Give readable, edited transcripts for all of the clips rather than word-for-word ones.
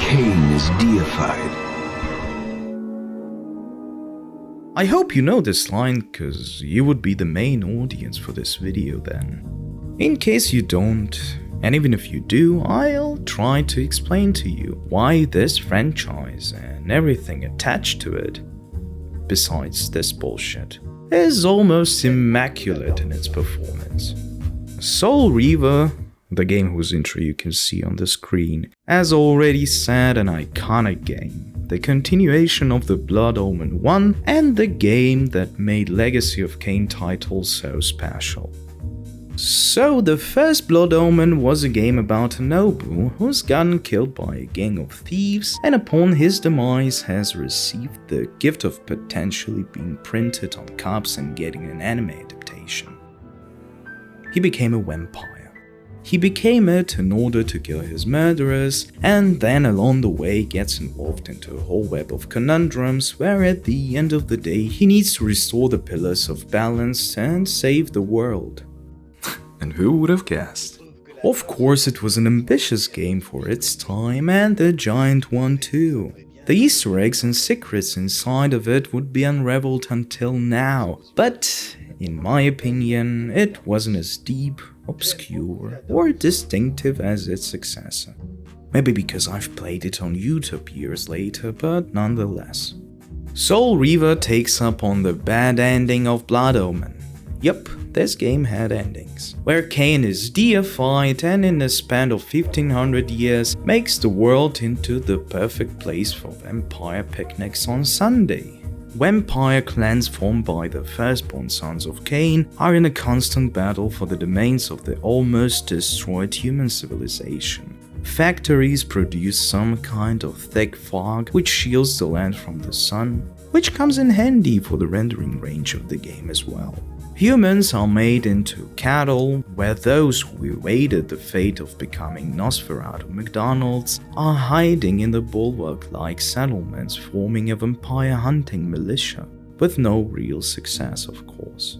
Kain is deified. I hope you know this line, cause you would be the main audience for this video then. In case you don't, and even if you do, I'll try to explain to you why this franchise and everything attached to it, besides this bullshit, is almost immaculate in its performance. Soul Reaver, the game whose intro you can see on the screen, as already said, an iconic game, the continuation of the Blood Omen 1 and the game that made Legacy of Kain title so special. So the first Blood Omen was a game about a noble who's gotten killed by a gang of thieves and upon his demise has received the gift of potentially being printed on cups and getting an anime adaptation. He became a vampire. He became it in order to kill his murderers, and then along the way gets involved into a whole web of conundrums where at the end of the day he needs to restore the pillars of balance and save the world. And who would have guessed? Of course it was an ambitious game for its time, and a giant one too. The Easter eggs and secrets inside of it would be unraveled until now, but in my opinion it wasn't as deep, obscure, or distinctive as its successor. Maybe because I've played it on YouTube years later, but nonetheless. Soul Reaver takes up on the bad ending of Blood Omen. Yup, this game had endings, where Kain is deified and in the span of 1500 years makes the world into the perfect place for vampire picnics on Sunday. Vampire clans formed by the firstborn sons of Kain are in a constant battle for the domains of the almost destroyed human civilization. Factories produce some kind of thick fog which shields the land from the sun, which comes in handy for the rendering range of the game as well. Humans are made into cattle, where those who awaited the fate of becoming Nosferatu McDonald's are hiding in the bulwark-like settlements forming a vampire hunting militia, with no real success of course.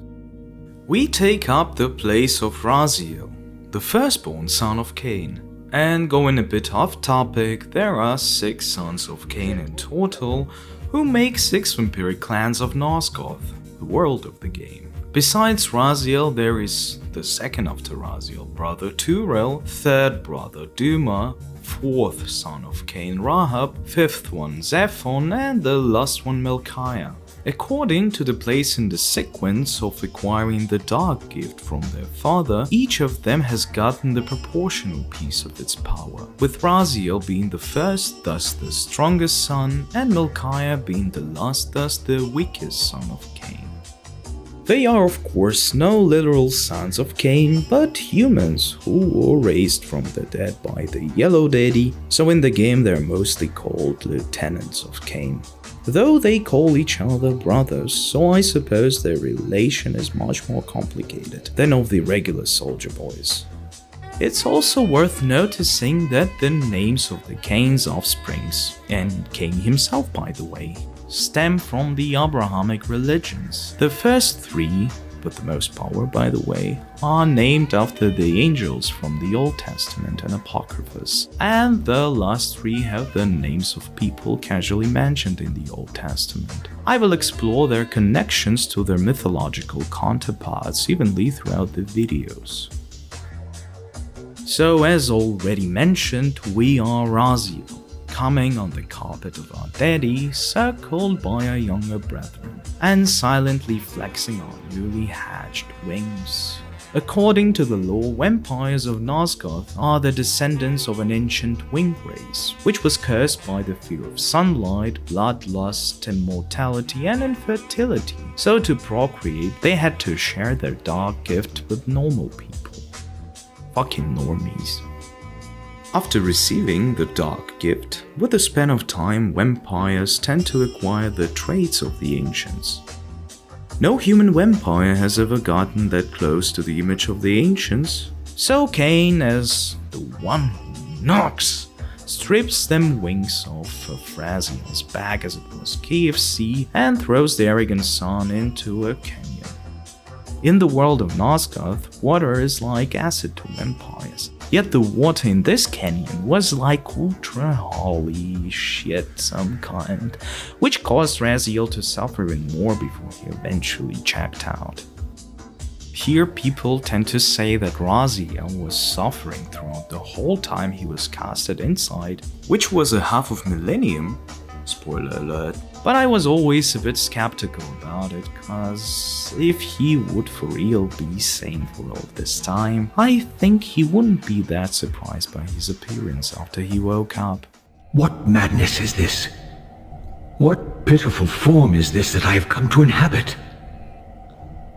We take up the place of Raziel, the firstborn son of Kain, and going a bit off topic, there are 6 sons of Kain in total, who make 6 vampiric clans of Nosgoth, the world of the game. Besides Raziel, there is the second after Raziel brother Turel, third brother Duma, fourth son of Kain Rahab, fifth one Zephon, and the last one Melchiah. According to the place in the sequence of acquiring the dark gift from their father, each of them has gotten the proportional piece of its power, with Raziel being the first, thus the strongest son, and Melchiah being the last, thus the weakest son of Kain. They are of course no literal sons of Kain, but humans who were raised from the dead by the Yellow Daddy, so in the game they're mostly called lieutenants of Kain. Though they call each other brothers, so I suppose their relation is much more complicated than of the regular soldier boys. It's also worth noticing that the names of the Kain's offsprings, and Kain himself by the way, stem from the Abrahamic religions. The first 3, with the most power by the way, are named after the angels from the Old Testament and Apocryphas, and the last 3 have the names of people casually mentioned in the Old Testament. I will explore their connections to their mythological counterparts evenly throughout the videos. So as already mentioned, we are Raziel, coming on the carpet of our daddy, circled by our younger brethren, and silently flexing our newly hatched wings. According to the lore, vampires of Nosgoth are the descendants of an ancient winged race, which was cursed by the fear of sunlight, bloodlust, immortality, and infertility. So to procreate, they had to share their dark gift with normal people. Fucking normies. After receiving the dark gift, with a span of time, vampires tend to acquire the traits of the ancients. No human vampire has ever gotten that close to the image of the ancients, so Kain, as the one who knocks, strips them wings off of Raziel's back as it was KFC and throws the arrogant son into a canyon. In the world of Nosgoth, water is like acid to vampires, Yet the water in this canyon was like ultra holy shit some kind, which caused Raziel to suffer even more before he eventually checked out. Here people tend to say that Raziel was suffering throughout the whole time he was casted inside, which was a half of millennium, spoiler alert, but I was always a bit skeptical about it, cause if he would for real be sane for all this time, I think he wouldn't be that surprised by his appearance after he woke up. What madness is this? What pitiful form is this that I have come to inhabit?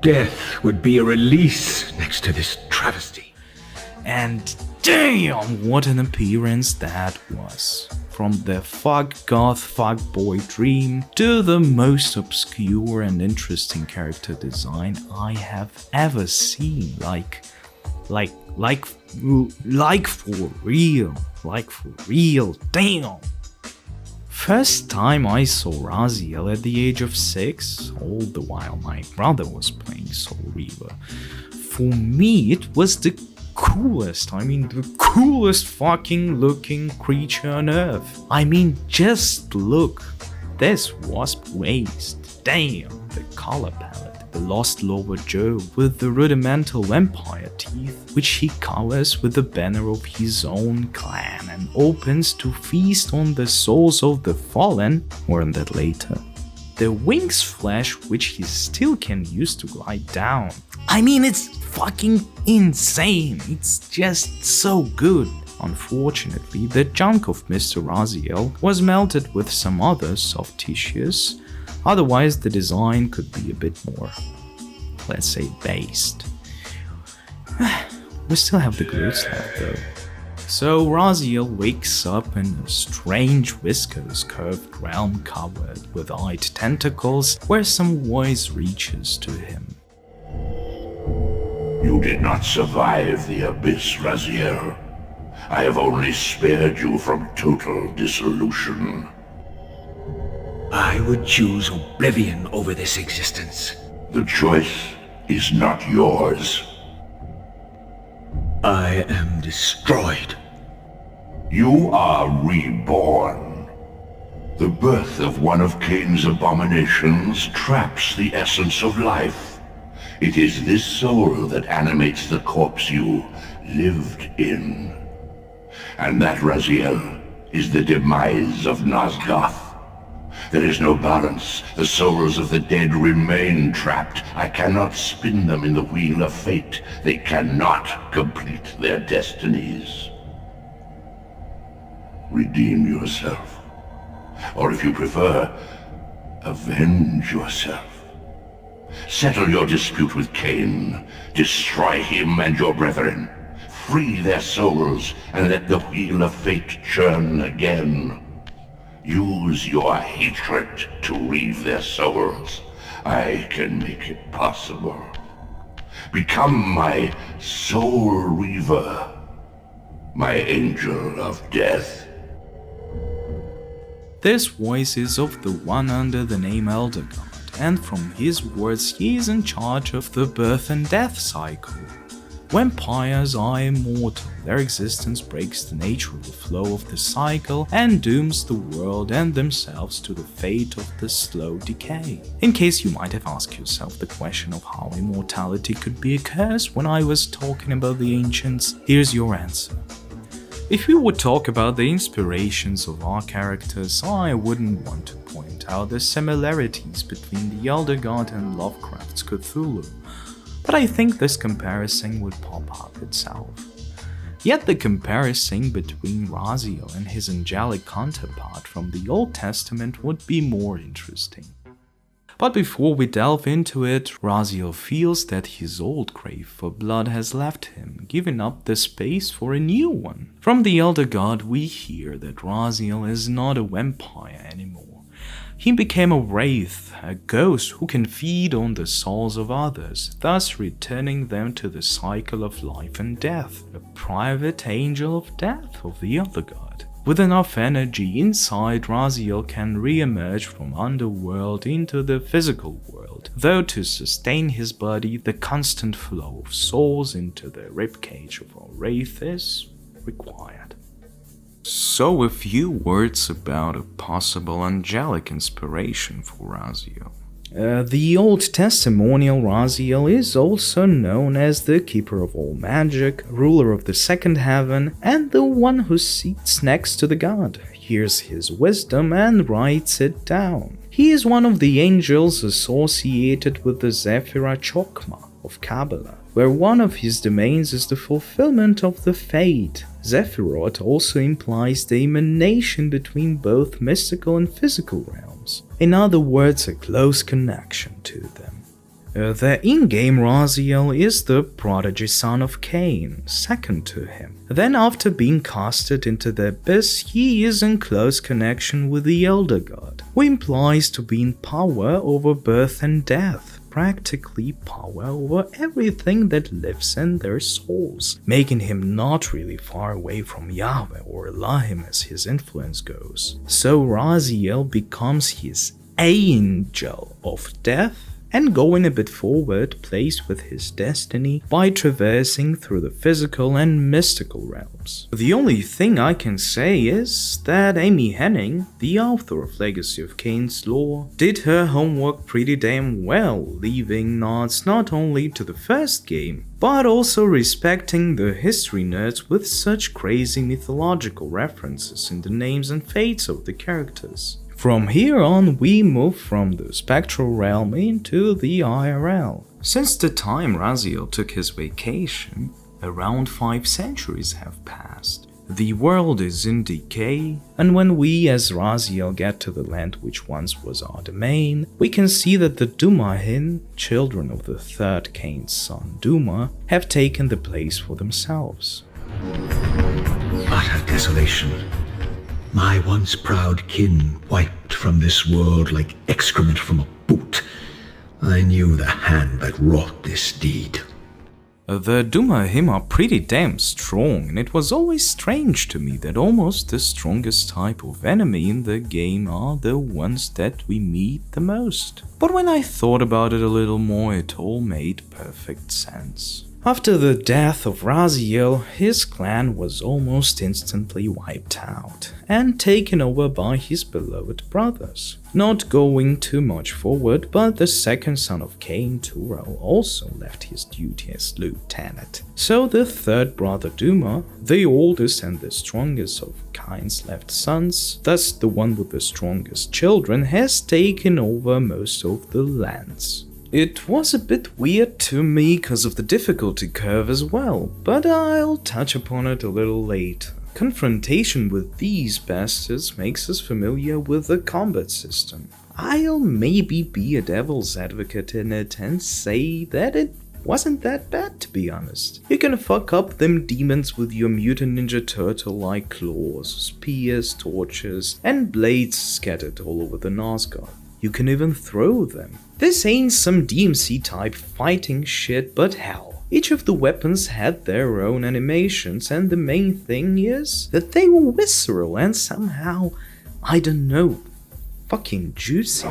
Death would be a release next to this travesty. And damn, what an appearance that was. From the fuck goth fuck boy dream to the most obscure and interesting character design I have ever seen. Like for real, damn. First time I saw Raziel at the age of 6, all the while my brother was playing Soul Reaver. For me, it was the coolest fucking looking creature on earth. I mean, just look. This wasp waist. Damn, the color palette. The lost lower jaw with the rudimental vampire teeth, which he covers with the banner of his own clan and opens to feast on the souls of the fallen, more on that later. The wings flash, which he still can use to glide down. I mean, it's fucking insane, it's just so good. Unfortunately, the junk of Mr. Raziel was melted with some other soft tissues. Otherwise, the design could be a bit more, let's say, based. We still have the glutes left though. So Raziel wakes up in a strange viscous curved realm covered with eyed tentacles where some voice reaches to him. You did not survive the abyss, Raziel. I have only spared you from total dissolution. I would choose oblivion over this existence. The choice is not yours. I am destroyed. You are reborn. The birth of one of Kain's abominations traps the essence of life. It is this soul that animates the corpse you lived in. And that, Raziel, is the demise of Nosgoth. There is no balance. The souls of the dead remain trapped. I cannot spin them in the wheel of fate. They cannot complete their destinies. Redeem yourself. Or if you prefer, avenge yourself. Settle your dispute with Kain. Destroy him and your brethren. Free their souls and let the wheel of fate churn again. Use your hatred to reave their souls. I can make it possible. Become my Soul Reaver, my angel of death. This voice is of the one under the name Elder God, and from his words he is in charge of the birth and death cycle. Vampires are immortal, their existence breaks the natural flow of the cycle and dooms the world and themselves to the fate of the slow decay. In case you might have asked yourself the question of how immortality could be a curse when I was talking about the ancients, here's your answer. If we would talk about the inspirations of our characters, I wouldn't want to point out the similarities between the Elder God and Lovecraft's Cthulhu. But I think this comparison would pop up itself. Yet the comparison between Raziel and his angelic counterpart from the Old Testament would be more interesting. But before we delve into it, Raziel feels that his old crave for blood has left him, giving up the space for a new one. From the Elder God we hear that Raziel is not a vampire anymore. He became a wraith, a ghost who can feed on the souls of others, thus returning them to the cycle of life and death, a private angel of death of the Elder God. With enough energy inside, Raziel can re-emerge from underworld into the physical world, though to sustain his body, the constant flow of souls into the ribcage of our wraith is required. So a few words about a possible angelic inspiration for Raziel. The Old Testimonial Raziel is also known as the Keeper of all magic, ruler of the second heaven, and the one who sits next to the god, hears his wisdom and writes it down. He is one of the angels associated with the Zephira Chokmah of Kabbalah, where one of his domains is the fulfillment of the fate. Zephirot also implies the emanation between both mystical and physical realms. In other words, a close connection to them. The in-game Raziel is the prodigy son of Kain, second to him. Then after being casted into the abyss, he is in close connection with the elder god, who implies to be in power over birth and death, practically power over everything that lives in their souls, making him not really far away from Yahweh or Elohim as his influence goes. So Raziel becomes his angel of death, and going a bit forward plays with his destiny by traversing through the physical and mystical realms. The only thing I can say is that Amy Hennig, the author of Legacy of Kain's lore, did her homework pretty damn well, leaving nods not only to the first game, but also respecting the history nerds with such crazy mythological references in the names and fates of the characters. From here on, we move from the spectral realm into the IRL. Since the time Raziel took his vacation, around 5 centuries have passed. The world is in decay, and when we as Raziel get to the land which once was our domain, we can see that the Dumahin, children of the third Kain's son Duma, have taken the place for themselves. Utter desolation. My once proud kin wiped from this world like excrement from a boot. I knew the hand that wrought this deed. The Dumahim are pretty damn strong, and it was always strange to me that almost the strongest type of enemy in the game are the ones that we meet the most. But when I thought about it a little more, it all made perfect sense. After the death of Raziel, his clan was almost instantly wiped out and taken over by his beloved brothers. Not going too much forward, but the second son of Kain, Turo, also left his duty as lieutenant. So the third brother Duma, the oldest and the strongest of Kain's left sons, thus the one with the strongest children, has taken over most of the lands. It was a bit weird to me because of the difficulty curve as well, but I'll touch upon it a little later. Confrontation with these bastards makes us familiar with the combat system. I'll maybe be a devil's advocate in it and say that it wasn't that bad, to be honest. You can fuck up them demons with your mutant ninja turtle-like claws, spears, torches, and blades scattered all over the Nazgûl. You can even throw them. This ain't some DMC type fighting shit, but hell. Each of the weapons had their own animations, and the main thing is that they were visceral and somehow, I don't know, fucking juicy.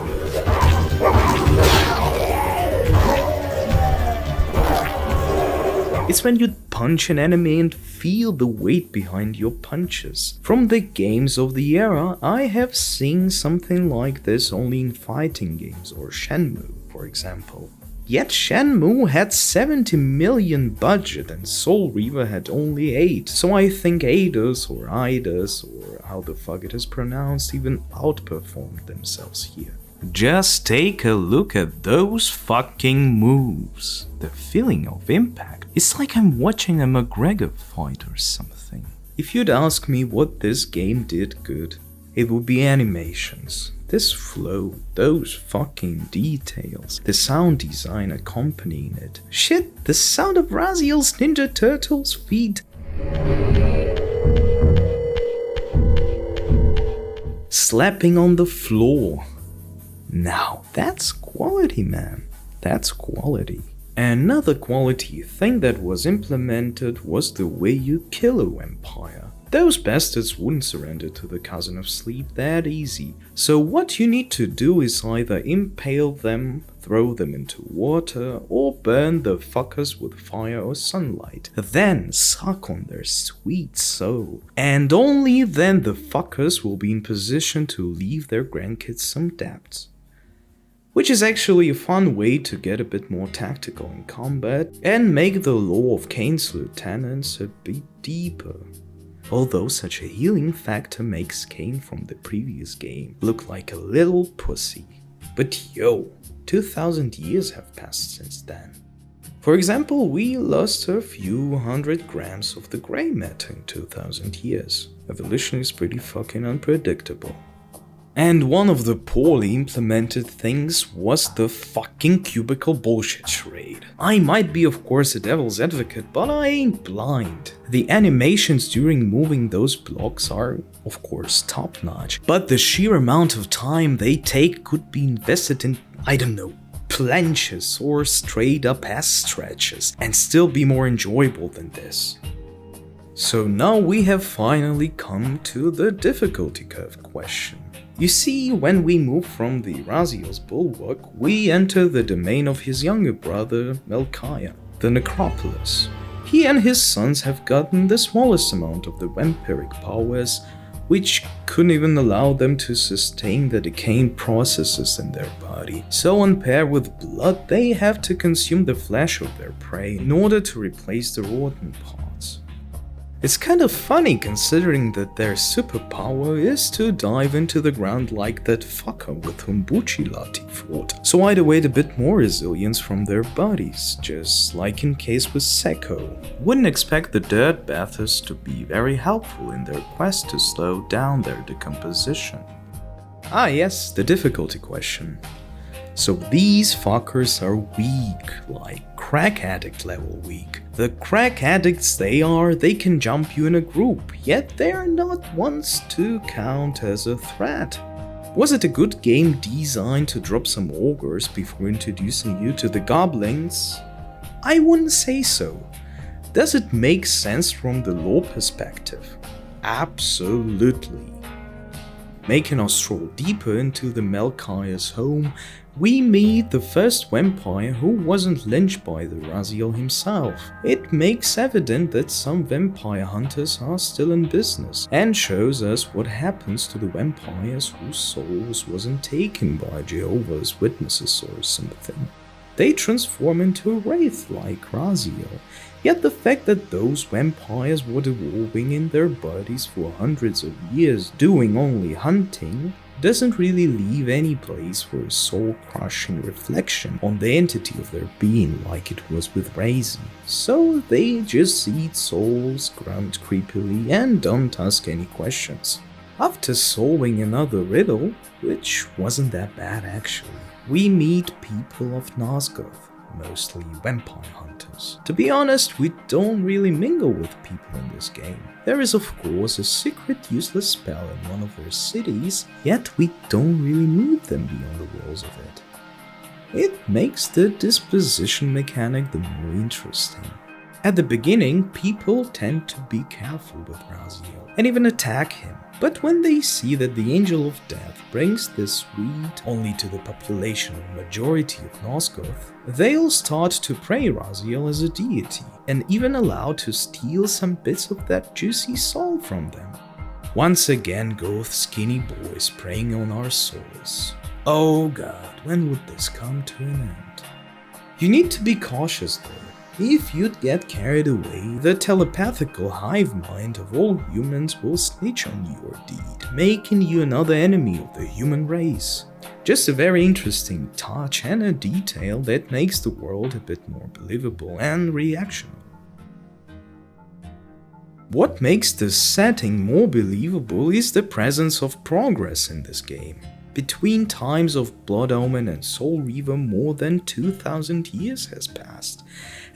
It's when you punch an enemy and feel the weight behind your punches. From the games of the era, I have seen something like this only in fighting games or Shenmue, for example. Yet Shenmue had 70 million budget and Soul Reaver had only 8, so I think Eidos or Eidos, or how the fuck it is pronounced, even outperformed themselves here. Just take a look at those fucking moves. The feeling of impact. It's like I'm watching a McGregor fight or something. If you'd ask me what this game did good, it would be animations. This flow, those fucking details, the sound design accompanying it. Shit, the sound of Raziel's Ninja Turtles' feet. Slapping on the floor. Now, that's quality, man. That's quality. Another quality thing that was implemented was the way you kill a vampire. Those bastards wouldn't surrender to the cousin of sleep that easy. So what you need to do is either impale them, throw them into water, or burn the fuckers with fire or sunlight. Then suck on their sweet soul. And only then the fuckers will be in position to leave their grandkids some debts. Which is actually a fun way to get a bit more tactical in combat and make the lore of Kain's lieutenants a bit deeper. Although such a healing factor makes Kain from the previous game look like a little pussy. But yo, 2000 years have passed since then. For example, we lost a few hundred grams of the grey matter in 2000 years. Evolution is pretty fucking unpredictable. And one of the poorly implemented things was the fucking cubicle bullshit charade. I might be of course a devil's advocate, but I ain't blind. The animations during moving those blocks are of course top notch, but the sheer amount of time they take could be invested in, I don't know, planches or straight up ass stretches and still be more enjoyable than this. So now we have finally come to the difficulty curve question. You see, when we move from the Raziel's bulwark, we enter the domain of his younger brother, Melchiah, the necropolis. He and his sons have gotten the smallest amount of the vampiric powers, which couldn't even allow them to sustain the decaying processes in their body. So on par with blood, they have to consume the flesh of their prey in order to replace the rotten parts. It's kind of funny considering that their superpower is to dive into the ground like that fucker with whom Bucciolati fought, so I'd await a bit more resilience from their bodies, just like in case with Sekko. Wouldn't expect the dirt bathers to be very helpful in their quest to slow down their decomposition. Ah yes, the difficulty question. So these fuckers are weak, like crack addict level weak. The crack addicts they can jump you in a group, yet they are not ones to count as a threat. Was it a good game design to drop some ogres before introducing you to the goblins? I wouldn't say so. Does it make sense from the lore perspective? Absolutely. Making us stroll deeper into the Melchiah's home, we meet the first vampire who wasn't lynched by the Raziel himself. It makes evident that some vampire hunters are still in business, and shows us what happens to the vampires whose souls wasn't taken by Jehovah's Witnesses or something. They transform into a wraith like Raziel. Yet the fact that those vampires were evolving in their bodies for hundreds of years doing only hunting doesn't really leave any place for a soul-crushing reflection on the entity of their being like it was with Raziel. So they just eat souls, grunt creepily, and don't ask any questions. After solving another riddle, which wasn't that bad actually, we meet people of Nosgoth, mostly vampire hunters. To be honest, we don't really mingle with people in this game. There is of course a secret useless spell in one of their cities, yet we don't really need them beyond the walls of it. It makes the disposition mechanic the more interesting. At the beginning, people tend to be careful with Raziel and even attack him. But when they see that the Angel of Death brings this sweet only to the population of majority of Nosgoth, they'll start to pray Raziel as a deity, and even allow to steal some bits of that juicy soul from them. Once again Goth skinny boys preying on our souls. Oh god, when would this come to an end? You need to be cautious though. If you'd get carried away, the telepathical hive mind of all humans will snitch on your deed, making you another enemy of the human race. Just a very interesting touch and a detail that makes the world a bit more believable and reactionable. What makes the setting more believable is the presence of progress in this game. Between times of Blood Omen and Soul Reaver, more than 2000 years has passed,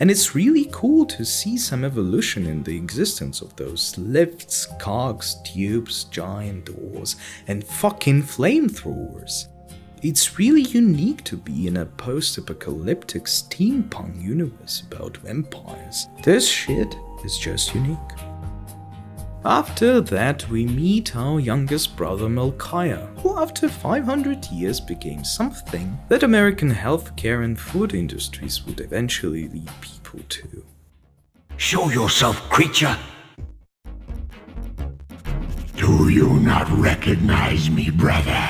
and it's really cool to see some evolution in the existence of those lifts, cogs, tubes, giant doors, and fucking flamethrowers. It's really unique to be in a post-apocalyptic steampunk universe about vampires. This shit is just unique. After that, we meet our youngest brother Melchiah, who after 500 years became something that American healthcare and food industries would eventually lead people to. Show yourself, creature! Do you not recognize me, brother?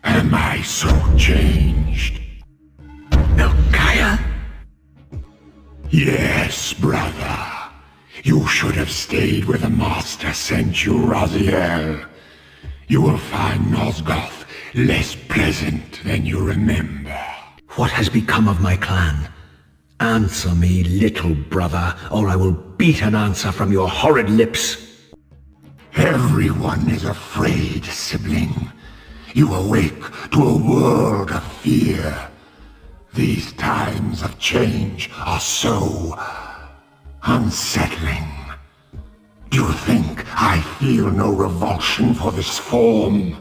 Am I so changed? Melchiah? Yes, brother. You should have stayed where the Master sent you, Raziel. You will find Nosgoth less pleasant than you remember. What has become of my clan? Answer me, little brother, or I will beat an answer from your horrid lips. Everyone is afraid, sibling. You awake to a world of fear. These times of change are so unsettling. Do you think I feel no revulsion for this form?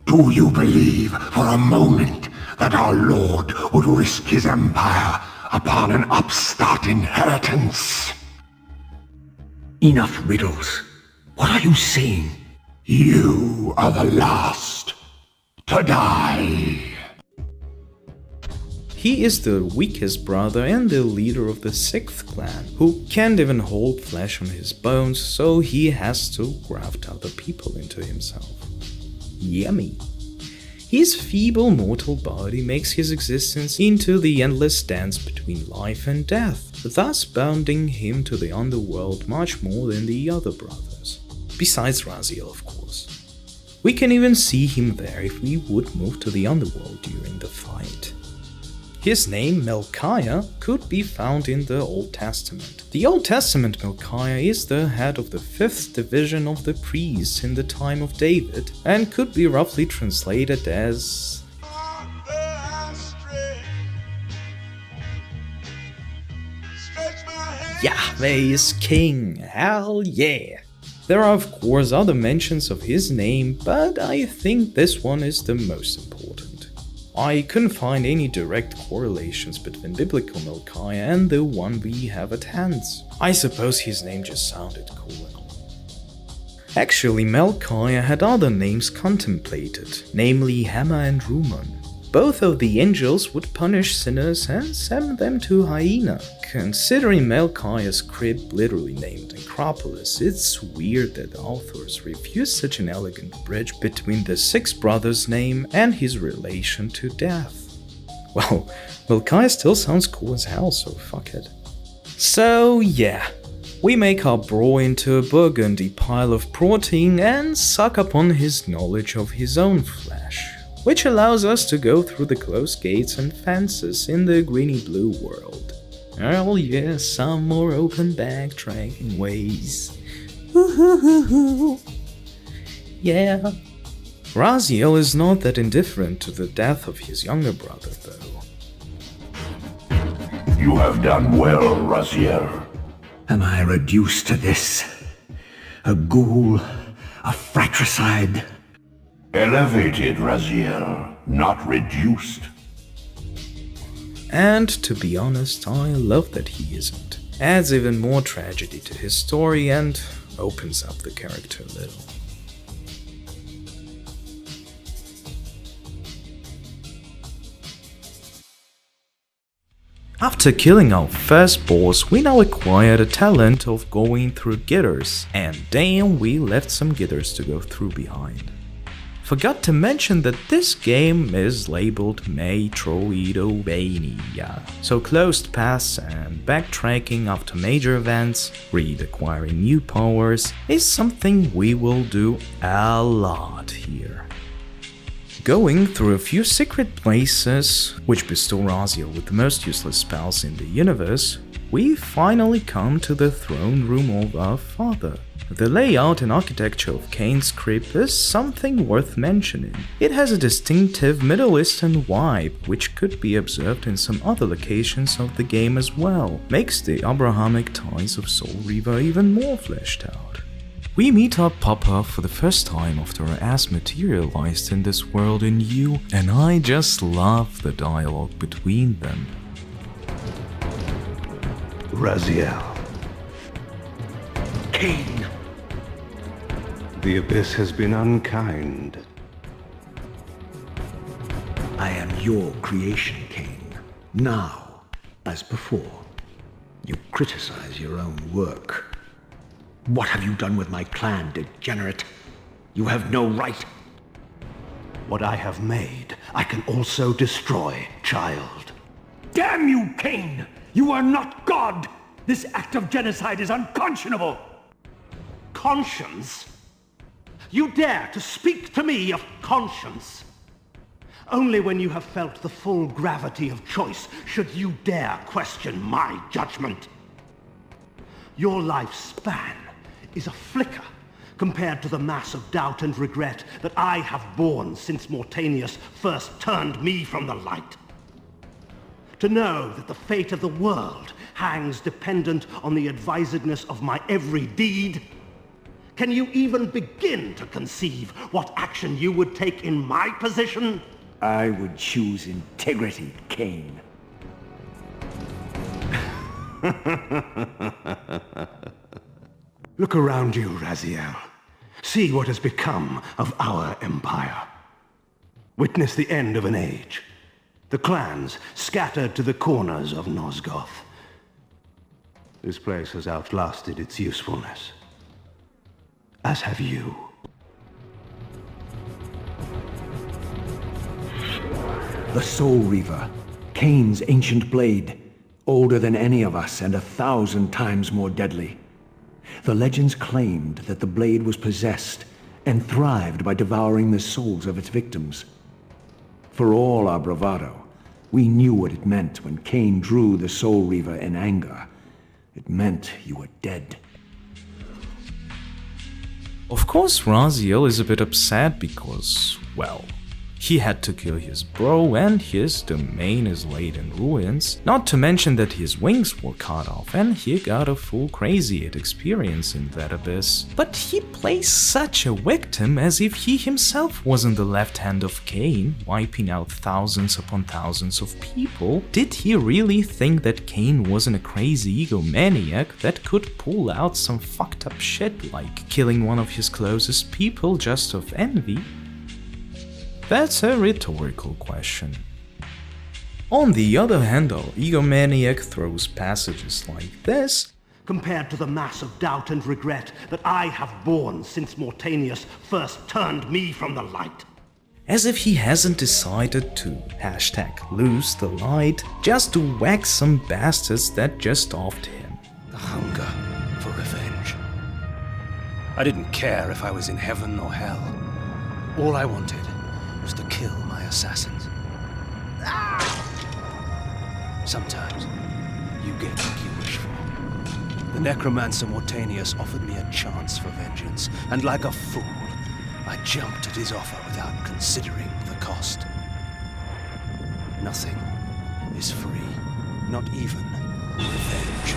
Do you believe for a moment that our Lord would risk his empire upon an upstart inheritance? Enough riddles. What are you saying? You are the last to die. He is the weakest brother and the leader of the 6th clan, who can't even hold flesh on his bones, so he has to graft other people into himself. Yummy. His feeble mortal body makes his existence into the endless dance between life and death, thus bounding him to the underworld much more than the other brothers. Besides Raziel, of course. We can even see him there if we would move to the underworld during the fight. His name, Melchiah, could be found in the Old Testament. The Old Testament Melchiah is the head of the 5th division of the priests in the time of David, and could be roughly translated as Yahweh is king, hell yeah! There are of course other mentions of his name, but I think this one is the most important. I couldn't find any direct correlations between biblical Melchiah and the one we have at hand. I suppose his name just sounded cool and all. Actually, Melchiah had other names contemplated, namely Hammer and Ruman. Both of the angels would punish sinners and send them to Hyena. Considering Melchiah's crib literally named necropolis, it's weird that authors refuse such an elegant bridge between the 6 brothers' name and his relation to death. Well, Melchiah still sounds cool as hell, so fuck it. So yeah, we make our bro into a burgundy pile of protein and suck upon his knowledge of his own flesh, which allows us to go through the closed gates and fences in the greeny-blue world. Oh yeah, some more open backtracking ways. Woo-hoo-hoo-hoo. Yeah. Raziel is not that indifferent to the death of his younger brother, though. You have done well, Raziel. Am I reduced to this? A ghoul? A fratricide? Elevated, Raziel, not reduced. And to be honest, I love that he isn't. Adds even more tragedy to his story and opens up the character a little. After killing our first boss, we now acquired a talent of going through gitters, and damn, we left some gitters to go through behind. Forgot to mention that this game is labeled Metroidvania, so closed paths and backtracking after major events, reacquiring new powers, is something we will do a lot here. Going through a few secret places, which bestow Raziel with the most useless spells in the universe, we finally come to the throne room of our father. The layout and architecture of Kain's crypt is something worth mentioning. It has a distinctive Middle Eastern vibe, which could be observed in some other locations of the game as well. Makes the Abrahamic ties of Soul Reaver even more fleshed out. We meet our papa for the first time after our ass materialized in this world anew, and I just love the dialogue between them. Raziel. Kain, The Abyss has been unkind. I am your creation, Kain. Now, as before, you criticize your own work. What have you done with my clan, degenerate? You have no right. What I have made, I can also destroy, child. Damn you, Kain! You are not God! This act of genocide is unconscionable! Conscience? You dare to speak to me of conscience? Only when you have felt the full gravity of choice should you dare question my judgment. Your lifespan is a flicker compared to the mass of doubt and regret that I have borne since Mortanius first turned me from the light. To know that the fate of the world hangs dependent on the advisedness of my every deed? Can you even begin to conceive what action you would take in my position? I would choose integrity, Kain. Look around you, Raziel. See what has become of our empire. Witness the end of an age. The clans scattered to the corners of Nosgoth. This place has outlasted its usefulness. As have you. The Soul Reaver, Kain's ancient blade, older than any of us and 1,000 times more deadly. The legends claimed that the blade was possessed and thrived by devouring the souls of its victims. For all our bravado, we knew what it meant when Kain drew the Soul Reaver in anger. It meant you were dead. Of course, Raziel is a bit upset because, well, he had to kill his bro and his domain is laid in ruins, not to mention that his wings were cut off and he got a full crazy 8 experience in that abyss. But he plays such a victim as if he himself wasn't the left hand of Kain, wiping out thousands upon thousands of people. Did he really think that Kain wasn't a crazy egomaniac that could pull out some fucked up shit like killing one of his closest people just of envy? That's a rhetorical question. On the other hand, our egomaniac throws passages like this. Compared to the mass of doubt and regret that I have borne since Mortanius first turned me from the light. As if he hasn't decided to #lose the light just to whack some bastards that just offed him. The hunger for revenge. I didn't care if I was in heaven or hell. All I wanted was to kill my assassins. Sometimes you get what you wish for. The necromancer Mortanius offered me a chance for vengeance, and like a fool, I jumped at his offer without considering the cost. Nothing is free, not even revenge.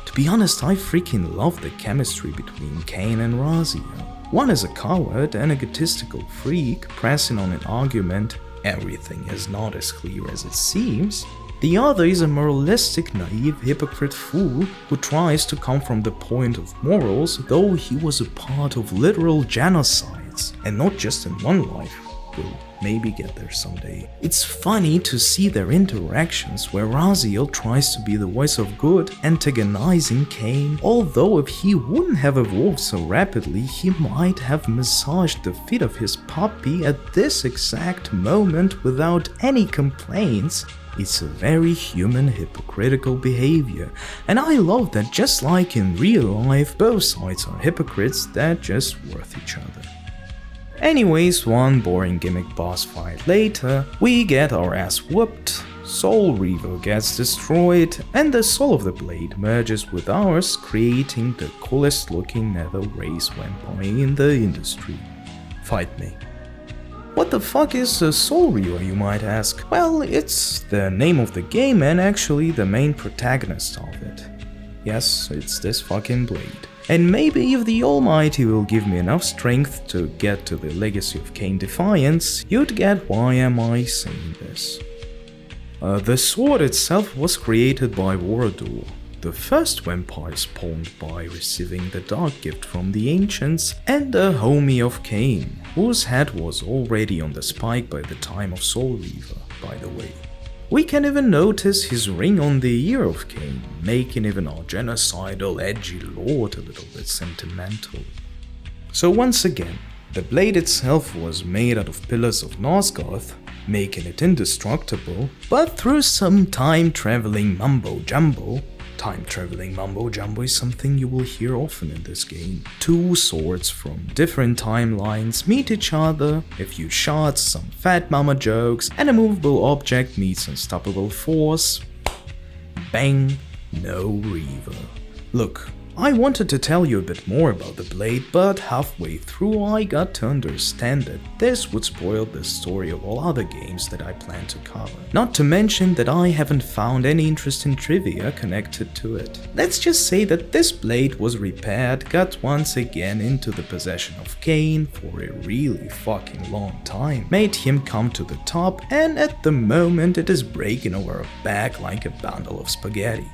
To be honest, I freaking love the chemistry between Kain and Raziel. One is a coward and egotistical freak pressing on an argument everything is not as clear as it seems. The other is a moralistic, naive, hypocrite fool who tries to come from the point of morals, though he was a part of literal genocides, and not just in one life. We'll maybe get there someday. It's funny to see their interactions where Raziel tries to be the voice of good, antagonizing Kain, although if he wouldn't have evolved so rapidly, he might have massaged the feet of his puppy at this exact moment without any complaints. It's a very human, hypocritical behavior, and I love that just like in real life, both sides are hypocrites that just worth each other. Anyways, one boring gimmick boss fight later, we get our ass whooped, Soul Reaver gets destroyed, and the soul of the blade merges with ours, creating the coolest looking nether race vampire in the industry. Fight me. What the fuck is a Soul Reaver, you might ask? Well, it's the name of the game and actually the main protagonist of it. Yes, it's this fucking blade. And maybe if the Almighty will give me enough strength to get to the Legacy of Kain Defiance, you'd get why am I saying this. The sword itself was created by Warador, the first vampire spawned by receiving the dark gift from the ancients, and a homie of Kain, whose head was already on the spike by the time of Soul Reaver, by the way. We can even notice his ring on the ear of Kain, making even our genocidal edgy lord a little bit sentimental. So once again, the blade itself was made out of pillars of Nosgoth, making it indestructible, but through some time-traveling mumbo-jumbo. Time-traveling mumbo-jumbo is something you will hear often in this game. Two swords from different timelines meet each other, a few shots, some fat mama jokes, and a movable object meets unstoppable force. Bang, no Reaver. Look, I wanted to tell you a bit more about the blade, but halfway through I got to understand that this would spoil the story of all other games that I plan to cover. Not to mention that I haven't found any interesting trivia connected to it. Let's just say that this blade was repaired, got once again into the possession of Kain for a really fucking long time, made him come to the top, and at the moment it is breaking over our back like a bundle of spaghetti.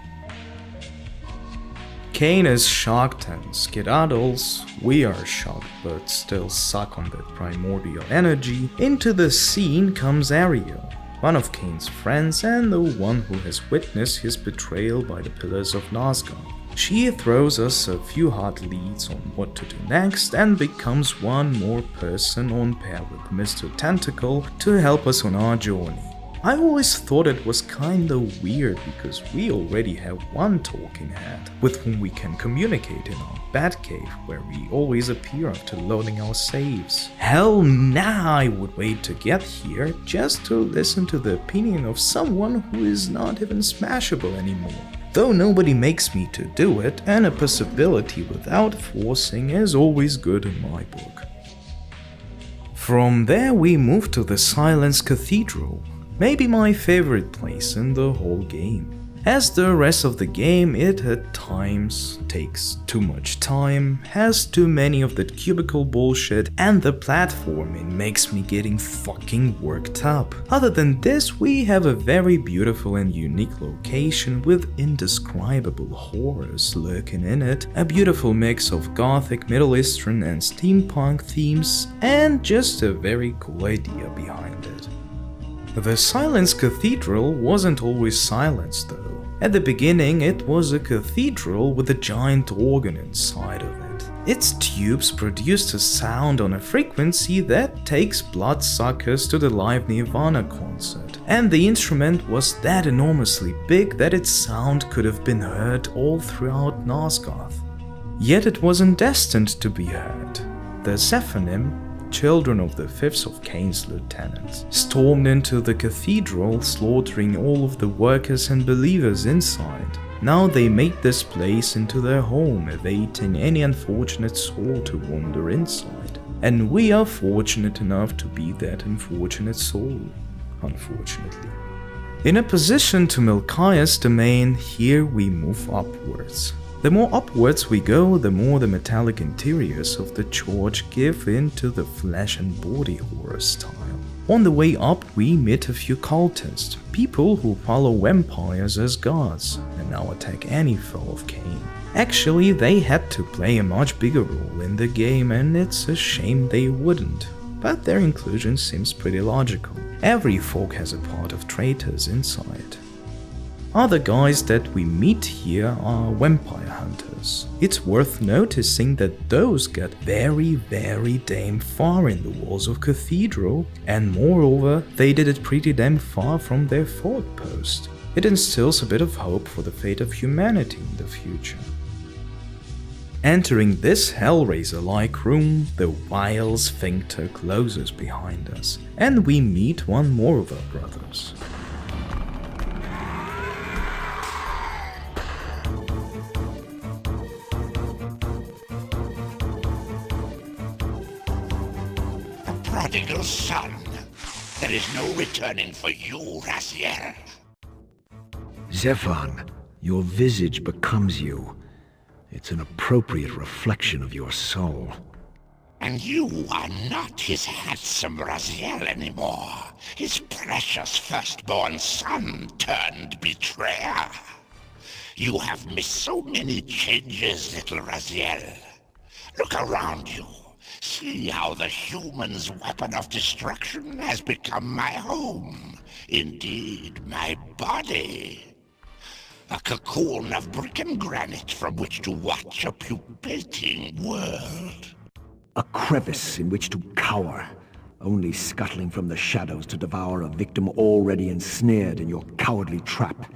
Kain is shocked and skedaddles, we are shocked but still suck on that primordial energy. Into the scene comes Raziel, one of Kain's friends and the one who has witnessed his betrayal by the pillars of Nosgoth. She throws us a few hard leads on what to do next and becomes one more person on pair with Mr. Tentacle to help us on our journey. I always thought it was kinda weird because we already have one talking head with whom we can communicate in our Batcave, where we always appear after loading our saves. Hell nah, I would wait to get here just to listen to the opinion of someone who is not even smashable anymore. Though nobody makes me to do it, and a possibility without forcing is always good in my book. From there we move to the Silence Cathedral. Maybe my favorite place in the whole game. As the rest of the game, it at times takes too much time, has too many of that cubicle bullshit, and the platforming makes me getting fucking worked up. Other than this, we have a very beautiful and unique location with indescribable horrors lurking in it, a beautiful mix of gothic, Middle Eastern and steampunk themes, and just a very cool idea behind it. The Silence Cathedral wasn't always silenced though. At the beginning it was a cathedral with a giant organ inside of it. Its tubes produced a sound on a frequency that takes bloodsuckers to the live Nirvana concert, and the instrument was that enormously big that its sound could have been heard all throughout Nosgoth. Yet it wasn't destined to be heard. The Zephanim, children of the fifth of Kain's lieutenants, stormed into the cathedral, slaughtering all of the workers and believers inside. Now they made this place into their home, awaiting any unfortunate soul to wander inside. And we are fortunate enough to be that unfortunate soul, unfortunately. In opposition to Melchiah's domain, here we move upwards. The more upwards we go, the more the metallic interiors of the church give into the flesh and body horror style. On the way up we meet a few cultists, people who follow vampires as gods, and now attack any foe of Kain. Actually, they had to play a much bigger role in the game, and it's a shame they wouldn't. But their inclusion seems pretty logical. Every folk has a part of traitors inside. Other guys that we meet here are vampire hunters. It's worth noticing that those get very damn far in the walls of Cathedral, and moreover, they did it pretty damn far from their fort post. It instills a bit of hope for the fate of humanity in the future. Entering this Hellraiser-like room, the vile sphincter closes behind us, and we meet one more of our brothers. Prodigal son. There is no returning for you, Raziel. Zephan, your visage becomes you. It's an appropriate reflection of your soul. And you are not his handsome Raziel anymore. His precious firstborn son turned betrayer. You have missed so many changes, little Raziel. Look around you. See how the human's weapon of destruction has become my home. Indeed, my body. A cocoon of brick and granite from which to watch a pupating world. A crevice in which to cower, only scuttling from the shadows to devour a victim already ensnared in your cowardly trap.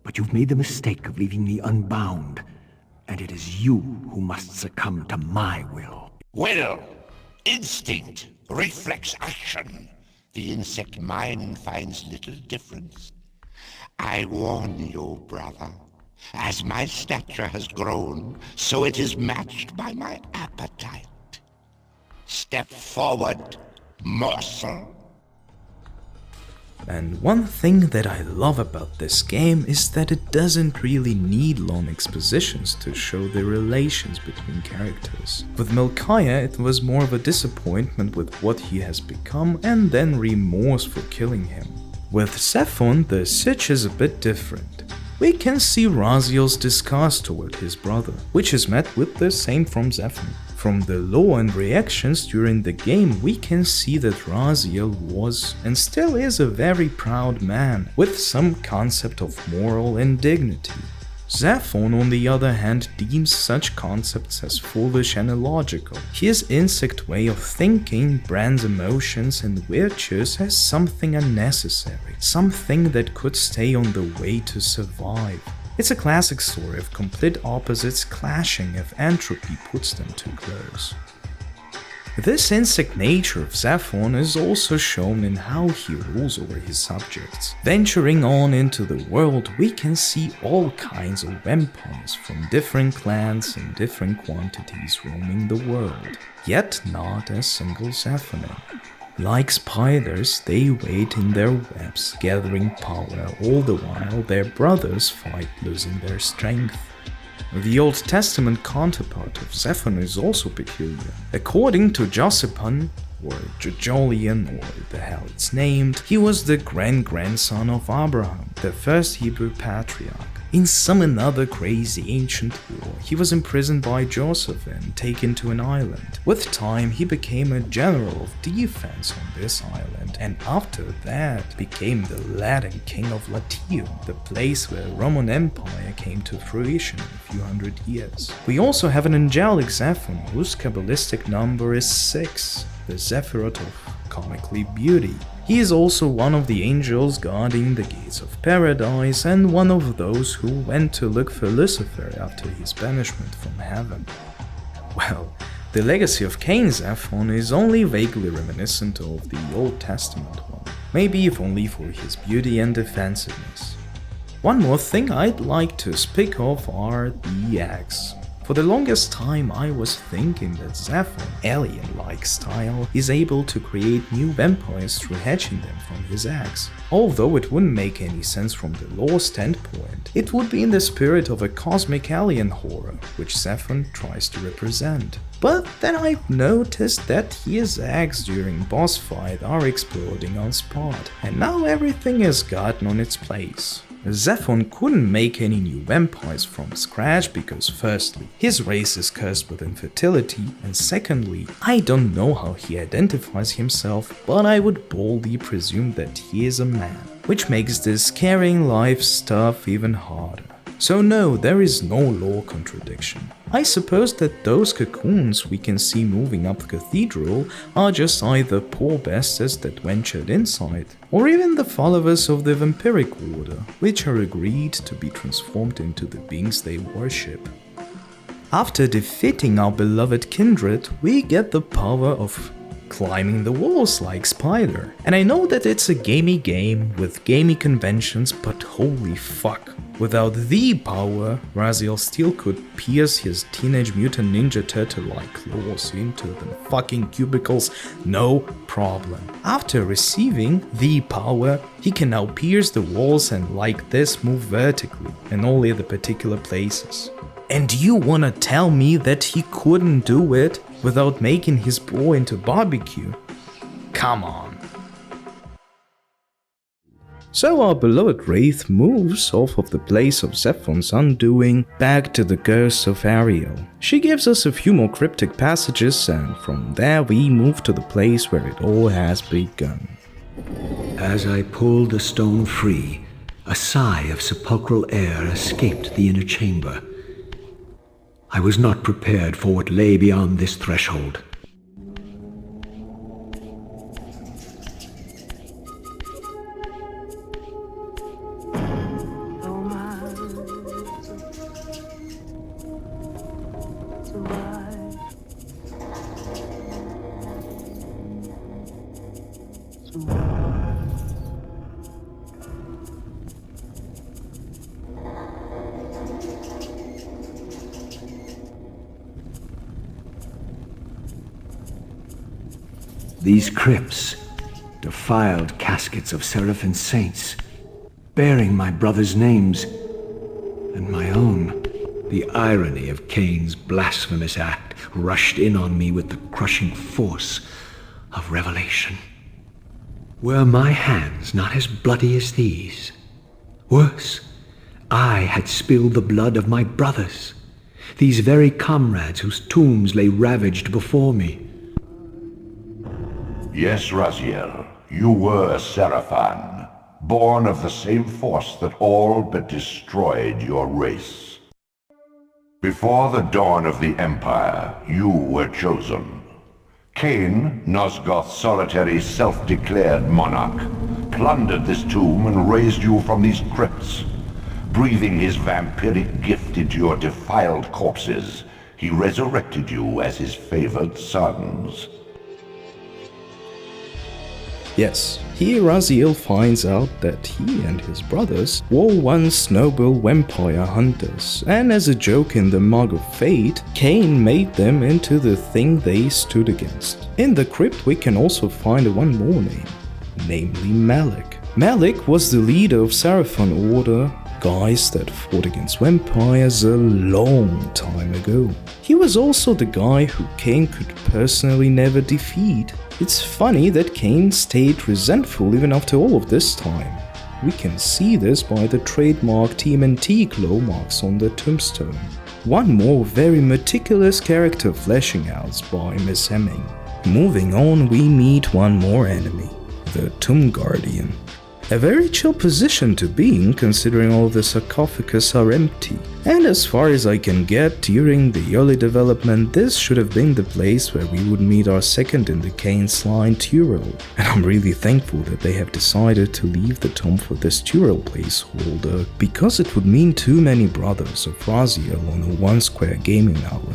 But you've made the mistake of leaving me unbound, and it is you who must succumb to my will. Will, instinct, reflex action. The insect mind finds little difference. I warn you, brother. As my stature has grown, so it is matched by my appetite. Step forward, morsel. And one thing that I love about this game is that it doesn't really need long expositions to show the relations between characters. With Melchiah, it was more of a disappointment with what he has become and then remorse for killing him. With Zephon, the sitch is a bit different. We can see Raziel's disgust toward his brother, which is met with the same from Zephon. From the lore and reactions during the game, we can see that Raziel was and still is a very proud man, with some concept of moral and dignity. Zephon, on the other hand, deems such concepts as foolish and illogical. His insect way of thinking brands emotions and virtues as something unnecessary, something that could stay on the way to survive. It's a classic story of complete opposites clashing if entropy puts them too close. This insect nature of Zephon is also shown in how he rules over his subjects. Venturing on into the world, we can see all kinds of vampires from different clans and different quantities roaming the world, yet not a single Zephon. Like spiders, they wait in their webs, gathering power all the while their brothers fight, losing their strength. The Old Testament counterpart of Zephon is also peculiar. According to Josephon, or Jojolian, or the hell it's named, he was the grand-grandson of Abraham, the first Hebrew patriarch. In some another crazy ancient war, he was imprisoned by Joseph and taken to an island. With time, he became a general of defense on this island, and after that became the Latin king of Latium, the place where Roman Empire came to fruition in a few hundred years. We also have an angelic Zephon, whose Kabbalistic number is 6, the Zephyros of comically beauty. He is also one of the angels guarding the gates of paradise and one of those who went to look for Lucifer after his banishment from heaven. Well, the Legacy of Kain Zephon is only vaguely reminiscent of the Old Testament one, maybe if only for his beauty and defensiveness. One more thing I'd like to speak of are the eggs. For the longest time I was thinking that Zephon, alien-like style, is able to create new vampires through hatching them from his eggs. Although it wouldn't make any sense from the lore standpoint, it would be in the spirit of a cosmic alien horror, which Zephon tries to represent. But then I've noticed that his eggs during boss fight are exploding on spot, and now everything has gotten on its place. Zephon couldn't make any new vampires from scratch because firstly, his race is cursed with infertility, and secondly, I don't know how he identifies himself, but I would boldly presume that he is a man, which makes this carrying life stuff even harder. So no, there is no lore contradiction. I suppose that those cocoons we can see moving up the cathedral are just either poor bastards that ventured inside, or even the followers of the vampiric order, which are agreed to be transformed into the beings they worship. After defeating our beloved kindred, we get the power of climbing the walls like Spider. And I know that it's a gamey game with gamey conventions, but holy fuck. Without the power, Raziel still could pierce his Teenage Mutant Ninja Turtle-like claws into the fucking cubicles, no problem. After receiving the power, he can now pierce the walls and like this move vertically, in only the particular places. And you wanna tell me that he couldn't do it without making his bro into barbecue? Come on. So our beloved Wraith moves off of the place of Zephon's undoing back to the ghost of Ariel. She gives us a few more cryptic passages, and from there we move to the place where it all has begun. As I pulled the stone free, a sigh of sepulchral air escaped the inner chamber. I was not prepared for what lay beyond this threshold. These crypts, defiled caskets of Sarafan saints, bearing my brothers' names, and my own. The irony of Kain's blasphemous act rushed in on me with the crushing force of revelation. Were my hands not as bloody as these? Worse, I had spilled the blood of my brothers, these very comrades whose tombs lay ravaged before me. Yes, Raziel, you were a Sarafan, born of the same force that all but destroyed your race. Before the dawn of the Empire, you were chosen. Kain, Nosgoth's solitary self-declared monarch, plundered this tomb and raised you from these crypts. Breathing his vampiric gift into your defiled corpses, he resurrected you as his favored sons. Yes, here Raziel finds out that he and his brothers were once noble vampire hunters, and as a joke in the mug of fate, Kain made them into the thing they stood against. In the crypt we can also find one more name, namely Malik. Malik was the leader of Sarafan order, guys that fought against vampires a long time ago. He was also the guy who Kain could personally never defeat. It's funny that Kain stayed resentful even after all of this time. We can see this by the trademark TMNT glow marks on the tombstone. One more very meticulous character fleshing out by Miss Hemming. Moving on, we meet one more enemy, the Tomb Guardian. A very chill position to be in considering all the sarcophagus are empty. And as far as I can get, during the early development, this should have been the place where we would meet our second in the Kain's line, Turel. And I'm really thankful that they have decided to leave the tomb for this Turel placeholder, because it would mean too many brothers of Raziel on a 1 square gaming hour.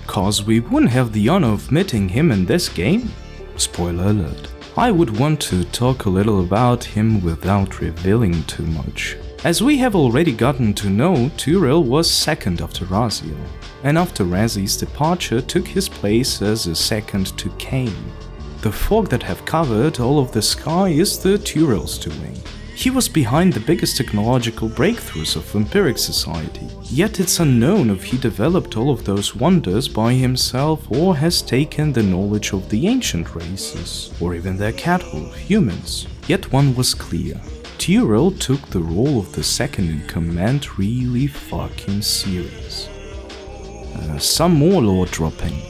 Cause we wouldn't have the honor of meeting him in this game? Spoiler alert. I would want to talk a little about him without revealing too much. As we have already gotten to know, Turel was second after Raziel, and after Razi's departure took his place as a second to Kain. The fog that have covered all of the sky is the Turel's doing. He was behind the biggest technological breakthroughs of vampiric society, yet it's unknown if he developed all of those wonders by himself or has taken the knowledge of the ancient races, or even their cattle, humans. Yet one was clear, Turel took the role of the second in command really fucking serious. Some more lore dropping.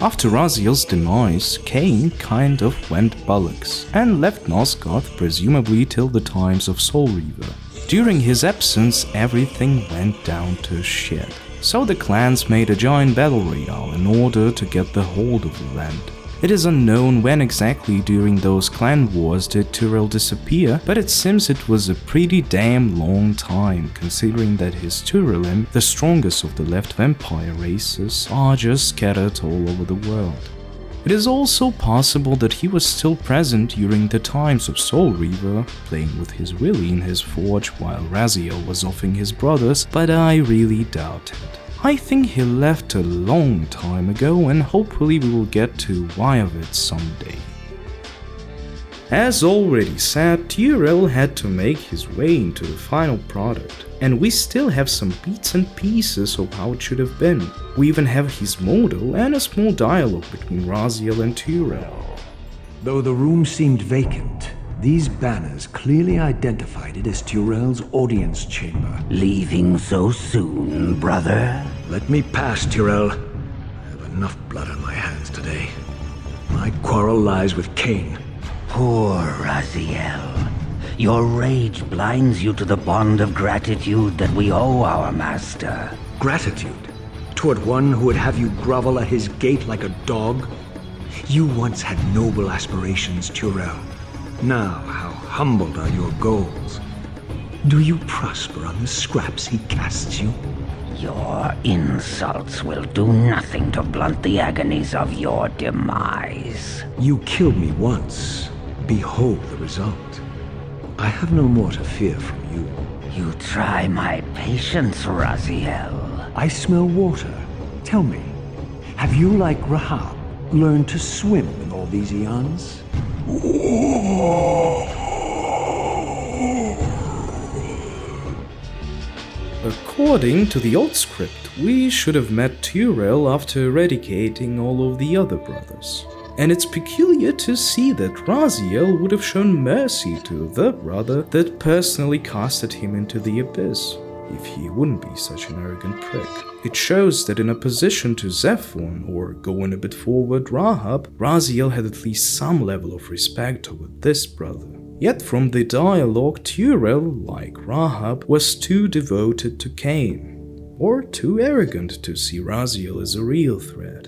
After Raziel's demise, Kain kind of went bullocks and left Nosgoth presumably till the times of Soul Reaver. During his absence, everything went down to shit, so the clans made a giant battle royale in order to get the hold of the land. It is unknown when exactly during those clan wars did Turel disappear, but it seems it was a pretty damn long time, considering that his Turelim, the strongest of the left vampire races, are just scattered all over the world. It is also possible that he was still present during the times of Soul Reaver, playing with his willy in his forge while Raziel was offing his brothers, but I really doubt it. I think he left a long time ago, and hopefully we will get to why of it someday. As already said, Tyrell had to make his way into the final product, and we still have some bits and pieces of how it should have been. We even have his model and a small dialogue between Raziel and Tyrell. Though the room seemed vacant, these banners clearly identified it as Tyrell's audience chamber. Leaving so soon, brother? Let me pass, Tyrell. I have enough blood on my hands today. My quarrel lies with Kain. Poor Raziel. Your rage blinds you to the bond of gratitude that we owe our master. Gratitude? Toward one who would have you grovel at his gate like a dog? You once had noble aspirations, Tyrell. Now, how humbled are your goals? Do you prosper on the scraps he casts you? Your insults will do nothing to blunt the agonies of your demise. You killed me once. Behold the result. I have no more to fear from you. You try my patience, Raziel. I smell water. Tell me, have you, like Rahab, learned to swim in all these eons? According to the old script, we should have met Tyrell after eradicating all of the other brothers. And it's peculiar to see that Raziel would have shown mercy to the brother that personally casted him into the abyss, if he wouldn't be such an arrogant prick. It shows that in opposition to Zephon, or going a bit forward, Rahab, Raziel had at least some level of respect toward this brother. Yet from the dialogue, Tyrell, like Rahab, was too devoted to Kain, or too arrogant to see Raziel as a real threat.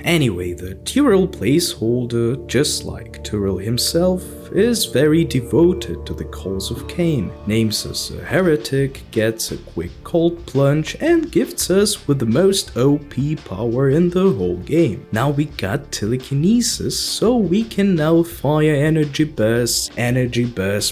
Anyway, the Tyrell placeholder, just like Tyrell himself, is very devoted to the cause of Kain, names us a heretic, gets a quick cold plunge, and gifts us with the most OP power in the whole game. Now we got telekinesis, so we can now fire energy bursts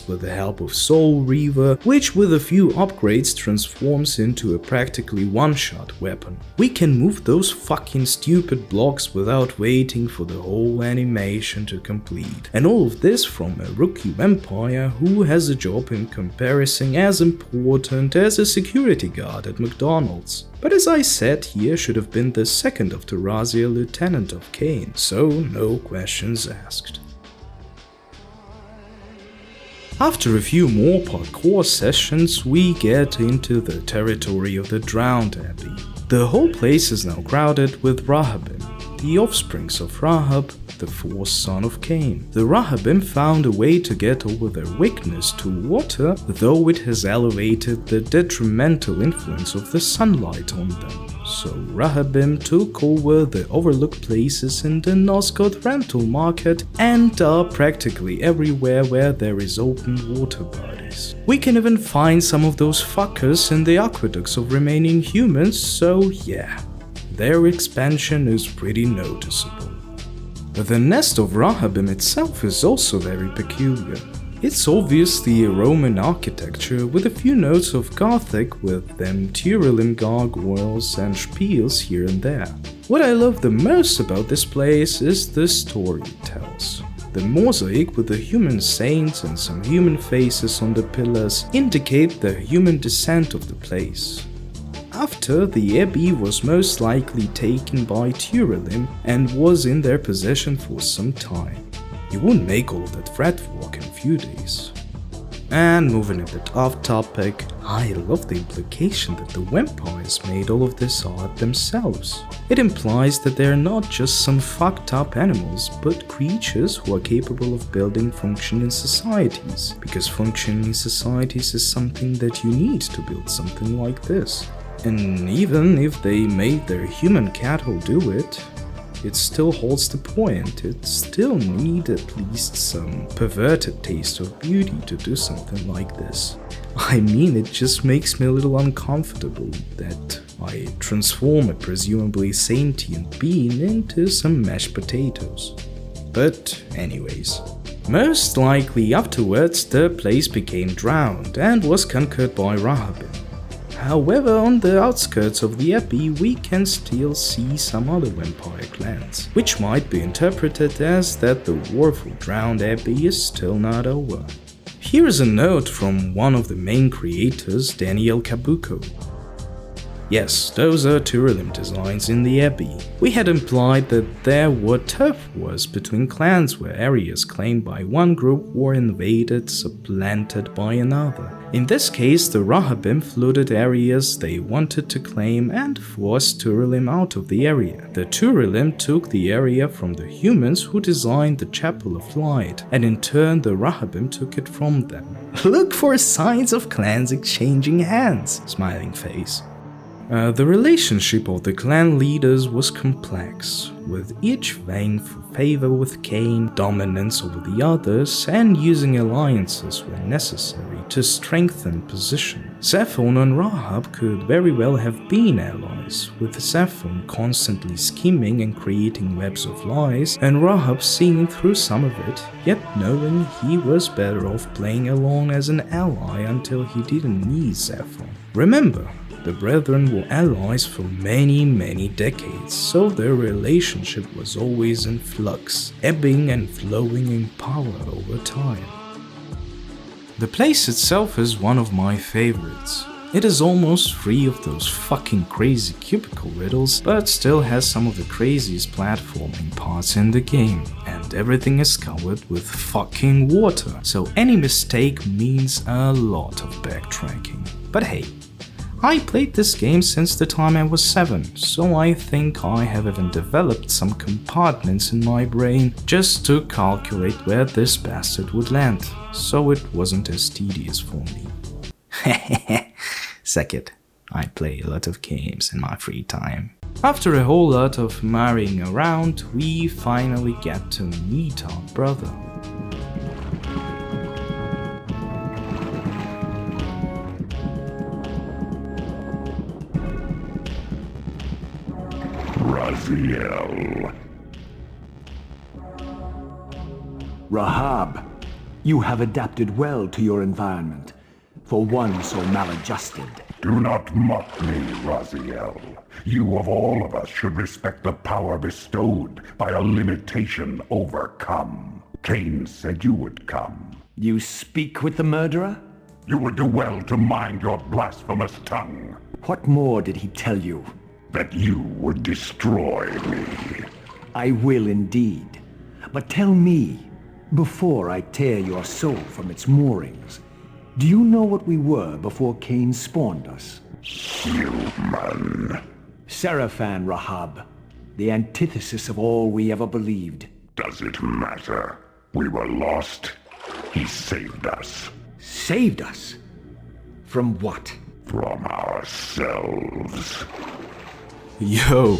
with the help of Soul Reaver, which with a few upgrades transforms into a practically one-shot weapon. We can move those fucking stupid blocks without waiting for the whole animation to complete. And all of this from a rookie vampire who has a job in comparison as important as a security guard at McDonald's. But as I said, here should have been the second after Raziel, Lieutenant of Kain, so no questions asked. After a few more parkour sessions, we get into the territory of the Drowned Abbey. The whole place is now crowded with Rahabim, the offsprings of Rahab, the fourth son of Kain. The Rahabim found a way to get over their weakness to water, though it has elevated the detrimental influence of the sunlight on them. So Rahabim took over the overlooked places in the Nosgoth rental market and are practically everywhere where there is open water bodies. We can even find some of those fuckers in the aqueducts of remaining humans, so yeah, their expansion is pretty noticeable. The nest of Rahabim itself is also very peculiar. It's obviously a Roman architecture with a few notes of Gothic with them Tyrolean gargoyles and spiels here and there. What I love the most about this place is the story it tells. The mosaic with the human saints and some human faces on the pillars indicate the human descent of the place. After, the abbey was most likely taken by Tyrolean and was in their possession for some time. You wouldn't make all of that fret work in a few days. And moving a bit off topic, I love the implication that the vampires made all of this art themselves. It implies that they're not just some fucked up animals, but creatures who are capable of building functioning societies, because functioning societies is something that you need to build something like this. And even if they made their human cattle do it, it still holds the point. It still need at least some perverted taste of beauty to do something like this. I mean, it just makes me a little uncomfortable that I transform a presumably sentient being into some mashed potatoes. But anyways, most likely afterwards the place became drowned and was conquered by Rahabim. However, on the outskirts of the abbey we can still see some other vampire clans, which might be interpreted as that the war for Drowned Abbey is still not over. Here is a note from one of the main creators, Daniel Kabuko. Yes, those are Turilim designs in the abbey. We had implied that there were turf wars between clans where areas claimed by one group were invaded, supplanted by another. In this case, the Rahabim flooded areas they wanted to claim and forced Turilim out of the area. The Turilim took the area from the humans who designed the Chapel of Light, and in turn the Rahabim took it from them. Look for signs of clans exchanging hands, smiling face. The relationship of the clan leaders was complex, with each vying for favor with Kain, dominance over the others, and using alliances when necessary to strengthen position. Sappho and Rahab could very well have been allies, with Sappho constantly scheming and creating webs of lies, and Rahab seeing through some of it, yet knowing he was better off playing along as an ally until he didn't need Sappho. Remember, the brethren were allies for many decades, so their relationship was always in flux, ebbing and flowing in power over time. The place itself is one of my favorites. It is almost free of those fucking crazy cubicle riddles, but still has some of the craziest platforming parts in the game, and everything is covered with fucking water, so any mistake means a lot of backtracking. But hey, I played this game since the time I was 7, so I think I have even developed some compartments in my brain just to calculate where this bastard would land, so it wasn't as tedious for me. Suck it, I play a lot of games in my free time. After a whole lot of marrying around, we finally get to meet our brother. Raziel. Rahab, you have adapted well to your environment, for one so maladjusted. Do not mock me, Raziel. You of all of us should respect the power bestowed by a limitation overcome. Kain said you would come. You speak with the murderer? You would do well to mind your blasphemous tongue. What more did he tell you? That you would destroy me. I will indeed. But tell me, before I tear your soul from its moorings, do you know what we were before Kain spawned us? Human. Sarafan, Rahab, the antithesis of all we ever believed. Does it matter? We were lost. He saved us. Saved us? From what? From ourselves. Yo,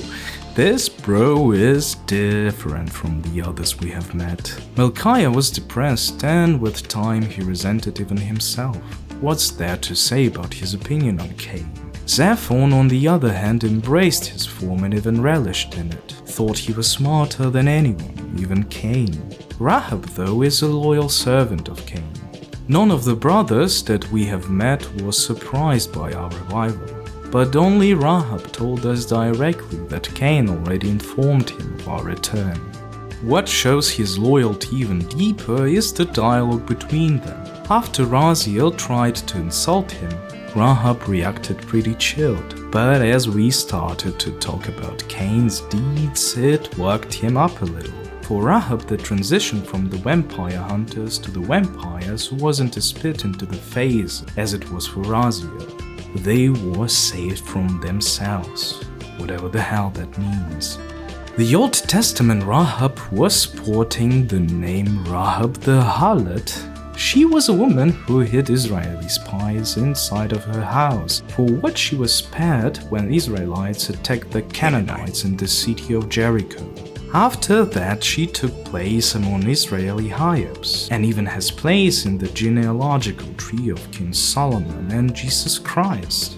this bro is different from the others we have met. Melchiah was depressed, and with time he resented even himself. What's there to say about his opinion on Kain? Zaphon, on the other hand, embraced his form and even relished in it. Thought he was smarter than anyone, even Kain. Rahab, though, is a loyal servant of Kain. None of the brothers that we have met was surprised by our revival. But only Rahab told us directly that Kain already informed him of our return. What shows his loyalty even deeper is the dialogue between them. After Raziel tried to insult him, Rahab reacted pretty chilled, but as we started to talk about Kain's deeds, it worked him up a little. For Rahab, the transition from the vampire hunters to the vampires wasn't a split into the face as it was for Raziel. They were saved from themselves, whatever the hell that means. The Old Testament Rahab was sporting the name Rahab the Harlot. She was a woman who hid Israeli spies inside of her house, for what she was spared when Israelites attacked the Canaanites in the city of Jericho. After that, she took place among Israeli high-ups, and even has place in the genealogical tree of King Solomon and Jesus Christ.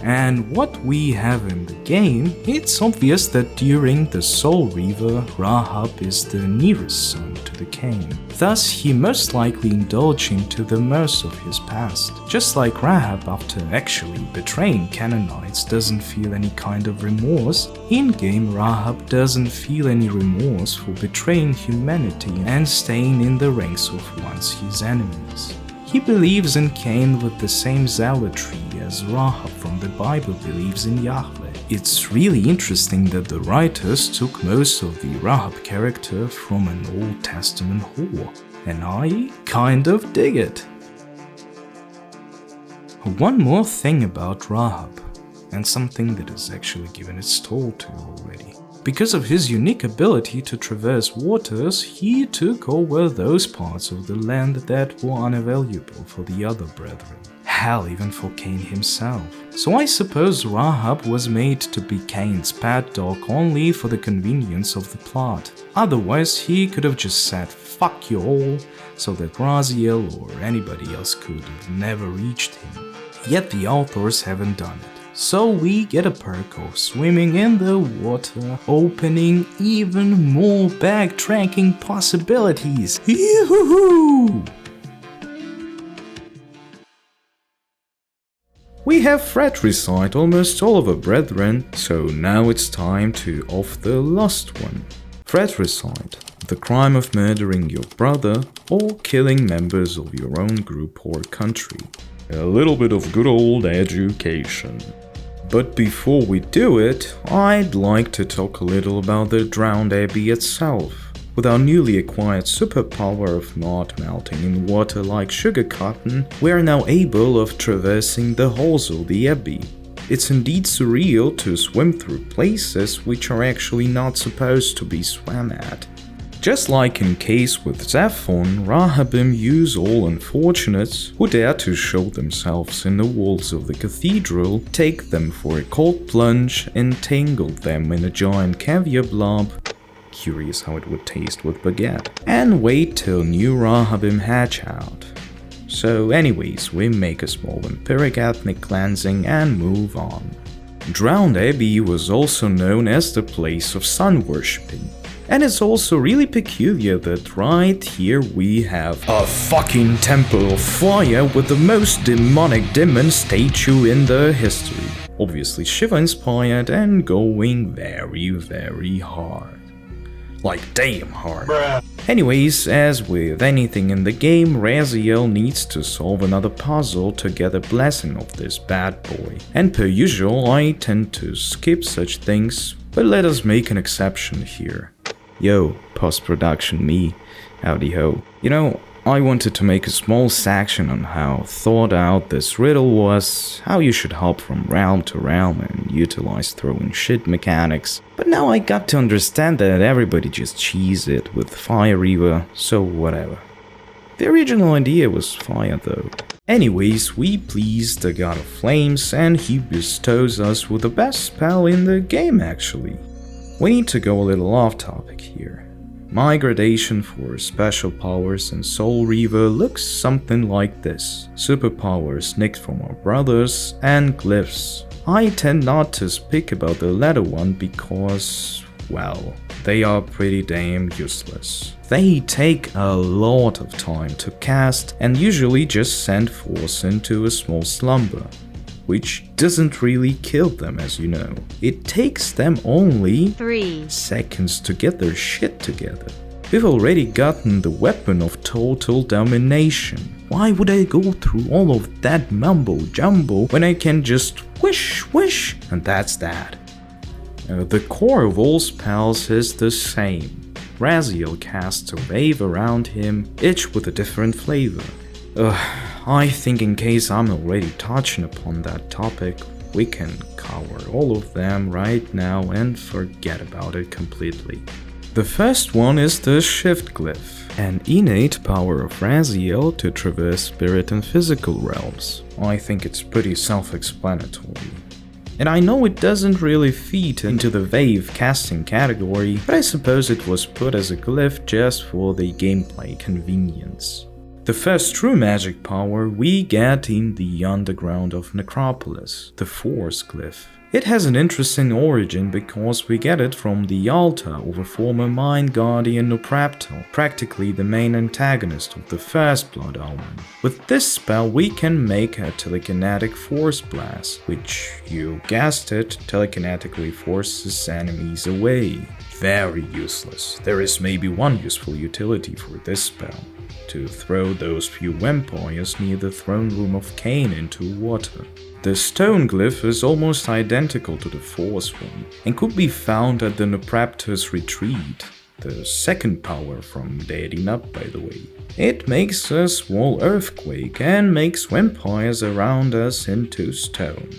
And what we have in the game, it's obvious that during the Soul Reaver, Rahab is the nearest son to the Kain. Thus, he most likely indulged into the mess of his past. Just like Rahab, after actually betraying Canaanites, doesn't feel any kind of remorse, in-game Rahab doesn't feel any remorse for betraying humanity and staying in the ranks of once his enemies. He believes in Kain with the same zealotry as Rahab from the Bible believes in Yahweh. It's really interesting that the writers took most of the Rahab character from an Old Testament whore, and I kind of dig it. One more thing about Rahab, and something that has actually given its toll to already. Because of his unique ability to traverse waters, he took over those parts of the land that were unavailable for the other brethren. Hell, even for Kain himself. So I suppose Rahab was made to be Kain's pet dog only for the convenience of the plot. Otherwise, he could have just said "fuck you all" so that Raziel or anybody else could have never reached him. Yet the authors haven't done it. So we get a perk of swimming in the water, opening even more backtracking possibilities. Yoo-hoo-hoo! We have fratricide almost all of our brethren, so now it's time to off the last one. Fratricide, the crime of murdering your brother or killing members of your own group or country. A little bit of good old education. But before we do it, I'd like to talk a little about the drowned abbey itself. With our newly acquired superpower of not melting in water like sugar cotton, we are now able of traversing the halls of the abbey. It's indeed surreal to swim through places which are actually not supposed to be swam at. Just like in case with Sarafan, Rahabim use all unfortunates who dare to show themselves in the walls of the cathedral, take them for a cold plunge, entangle them in a giant caviar blob, curious how it would taste with baguette, and wait till new Rahabim hatch out. So anyways, we make a small empiric ethnic cleansing and move on. Drowned Abbey was also known as the place of sun worshipping. And it's also really peculiar that right here we have a fucking temple of fire with the most demonic demon statue in the history. Obviously Shiva inspired and going very, very hard. Like damn hard. Bruh. Anyways, as with anything in the game, Raziel needs to solve another puzzle to get a blessing of this bad boy. And per usual, I tend to skip such things, but let us make an exception here. Yo, post-production me, howdy ho. You know, I wanted to make a small section on how thought out this riddle was, how you should hop from realm to realm and utilize throwing shit mechanics, but now I got to understand that everybody just cheese it with Fire Reaver, so whatever. The original idea was fire though. Anyways, we please the god of flames and he bestows us with the best spell in the game actually. We need to go a little off topic here. My gradation for special powers in Soul Reaver looks something like this. Superpowers nicked from our brothers and Glyphs. I tend not to speak about the latter one because, well, they are pretty damn useless. They take a lot of time to cast and usually just send force into a small slumber, which doesn't really kill them, as you know. It takes them only 3 seconds to get their shit together. We've already gotten the weapon of total domination. Why would I go through all of that mumbo jumbo when I can just wish and that's that? The core of all spells is the same. Raziel casts a wave around him, each with a different flavor. I think in case I'm already touching upon that topic, we can cover all of them right now and forget about it completely. The first one is the Shift Glyph, an innate power of Raziel to traverse spirit and physical realms. I think it's pretty self-explanatory. And I know it doesn't really fit into the wave casting category, but I suppose it was put as a glyph just for the gameplay convenience. The first true magic power we get in the underground of Necropolis, the Force Glyph. It has an interesting origin because we get it from the altar of a former Mind Guardian Nopraptor, practically the main antagonist of the first Blood Omen. With this spell we can make a telekinetic force blast, which, you guessed it, telekinetically forces enemies away. Very useless. There is maybe one useful utility for this spell: to throw those few vampires near the throne room of Kain into water. The stone glyph is almost identical to the Force one, and could be found at the Nopraptor's retreat, the second power from Deity Nub, by the way. It makes a small earthquake and makes vampires around us into stone.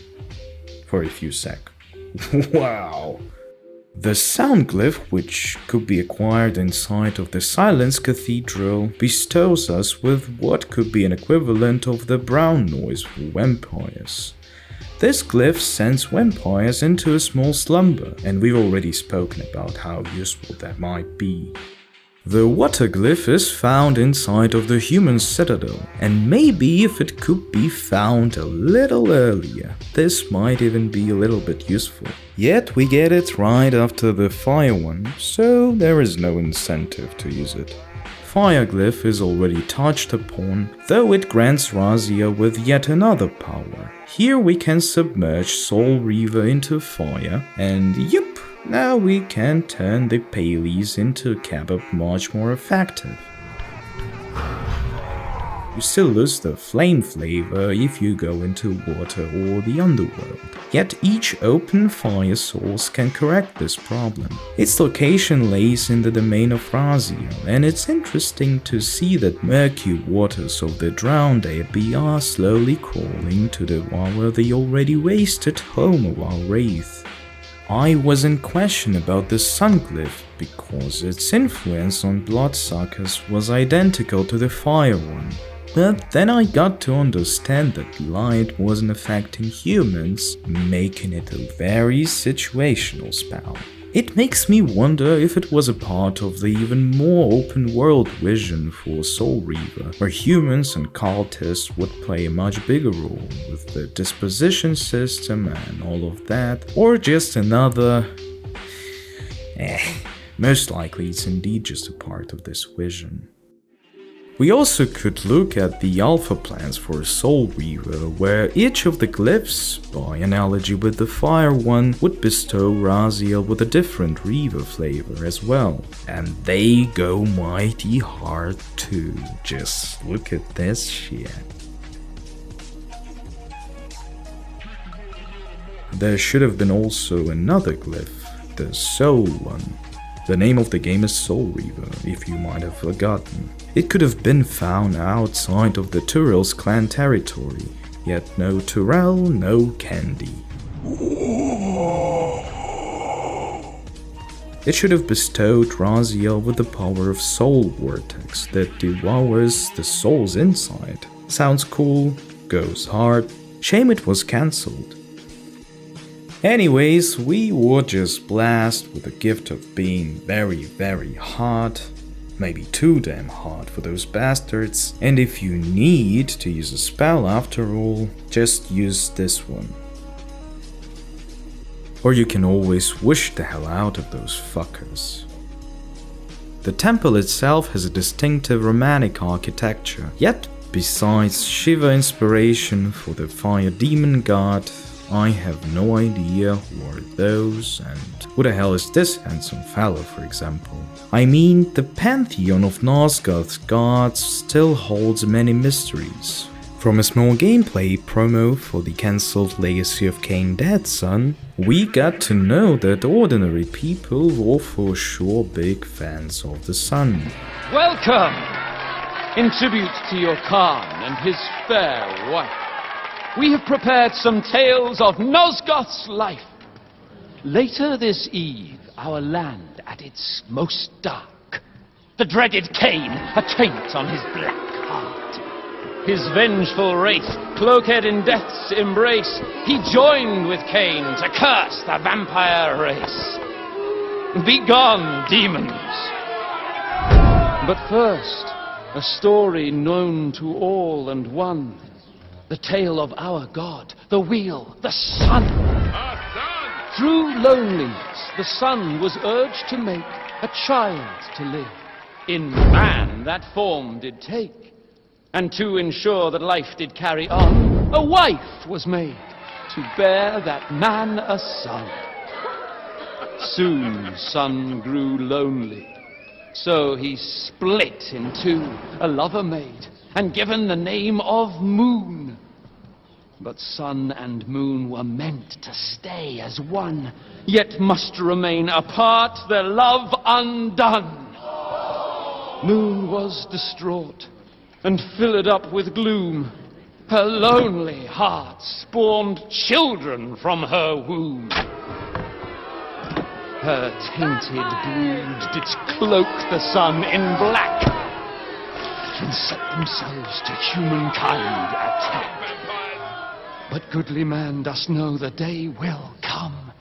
For a few seconds. Wow! The sound glyph, which could be acquired inside of the Silence Cathedral, bestows us with what could be an equivalent of the brown noise for vampires. This glyph sends vampires into a small slumber, and we've already spoken about how useful that might be. The water glyph is found inside of the human citadel, and maybe if it could be found a little earlier, this might even be a little bit useful. Yet we get it right after the fire one, so there is no incentive to use it. Fire glyph is already touched upon, though it grants Raziel with yet another power. Here we can submerge Soul Reaver into fire, and yup, now we can turn the Paleys into a kebab much more effective. You still lose the flame flavor if you go into water or the underworld. Yet each open fire source can correct this problem. Its location lays in the domain of Raziel, and it's interesting to see that murky waters of the drowned abbey are slowly crawling to devour the already wasted home of our wraith. I was in question about the sun glyph because its influence on bloodsuckers was identical to the fire one. But then I got to understand that light wasn't affecting humans, making it a very situational spell. It makes me wonder if it was a part of the even more open world vision for Soul Reaver, where humans and cultists would play a much bigger role with the disposition system and all of that, or just another... most likely it's indeed just a part of this vision. We also could look at the alpha plans for Soul Reaver, where each of the glyphs, by analogy with the fire one, would bestow Raziel with a different Reaver flavor as well. And they go mighty hard too, just look at this shit. There should have been also another glyph, the Soul one. The name of the game is Soul Reaver, if you might have forgotten. It could have been found outside of the Tyrell's clan territory, yet no Tyrell, no candy. It should have bestowed Raziel with the power of Soul Vortex that devours the souls inside. Sounds cool, goes hard, shame it was cancelled. Anyways, we were just blessed with the gift of being very, very hard. Maybe too damn hard for those bastards. And if you need to use a spell after all, just use this one. Or you can always wish the hell out of those fuckers. The temple itself has a distinctive romantic architecture, yet besides Shiva inspiration for the fire demon god, I have no idea who are those, and who the hell is this handsome fellow, for example. I mean, the pantheon of Nosgoth's gods still holds many mysteries. From a small gameplay promo for the cancelled Legacy of Kain Dead Son, we got to know that ordinary people were for sure big fans of the sun. Welcome! In tribute to your Khan and his fair wife, we have prepared some tales of Nosgoth's life. Later this eve, our land at its most dark. The dreaded Kain, a taint on his black heart. His vengeful race, cloaked in death's embrace, he joined with Kain to curse the vampire race. Begone, demons! But first, a story known to all and one. The tale of our god, the wheel, the sun. Through loneliness, the sun was urged to make a child to live. In man that form did take, and to ensure that life did carry on, a wife was made to bear that man a son. Soon sun grew lonely, so he split in two, a lover made, and given the name of Moon. But sun and moon were meant to stay as one, yet must remain apart, their love undone. Moon was distraught and filled up with gloom. Her lonely heart spawned children from her womb. Her tainted brood did cloak the sun in black, and set themselves to humankind attack. But goodly man dost know the day will come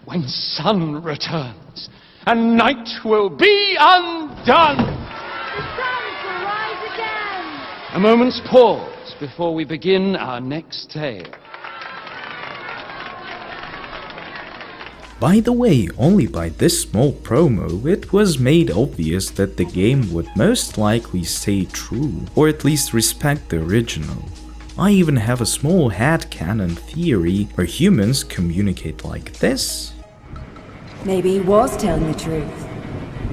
when sun returns and night will be undone. The sun will rise again. A moment's pause before we begin our next tale. By the way, only by this small promo, it was made obvious that the game would most likely stay true, or at least respect the original. I even have a small headcanon theory where humans communicate like this. Maybe he was telling the truth.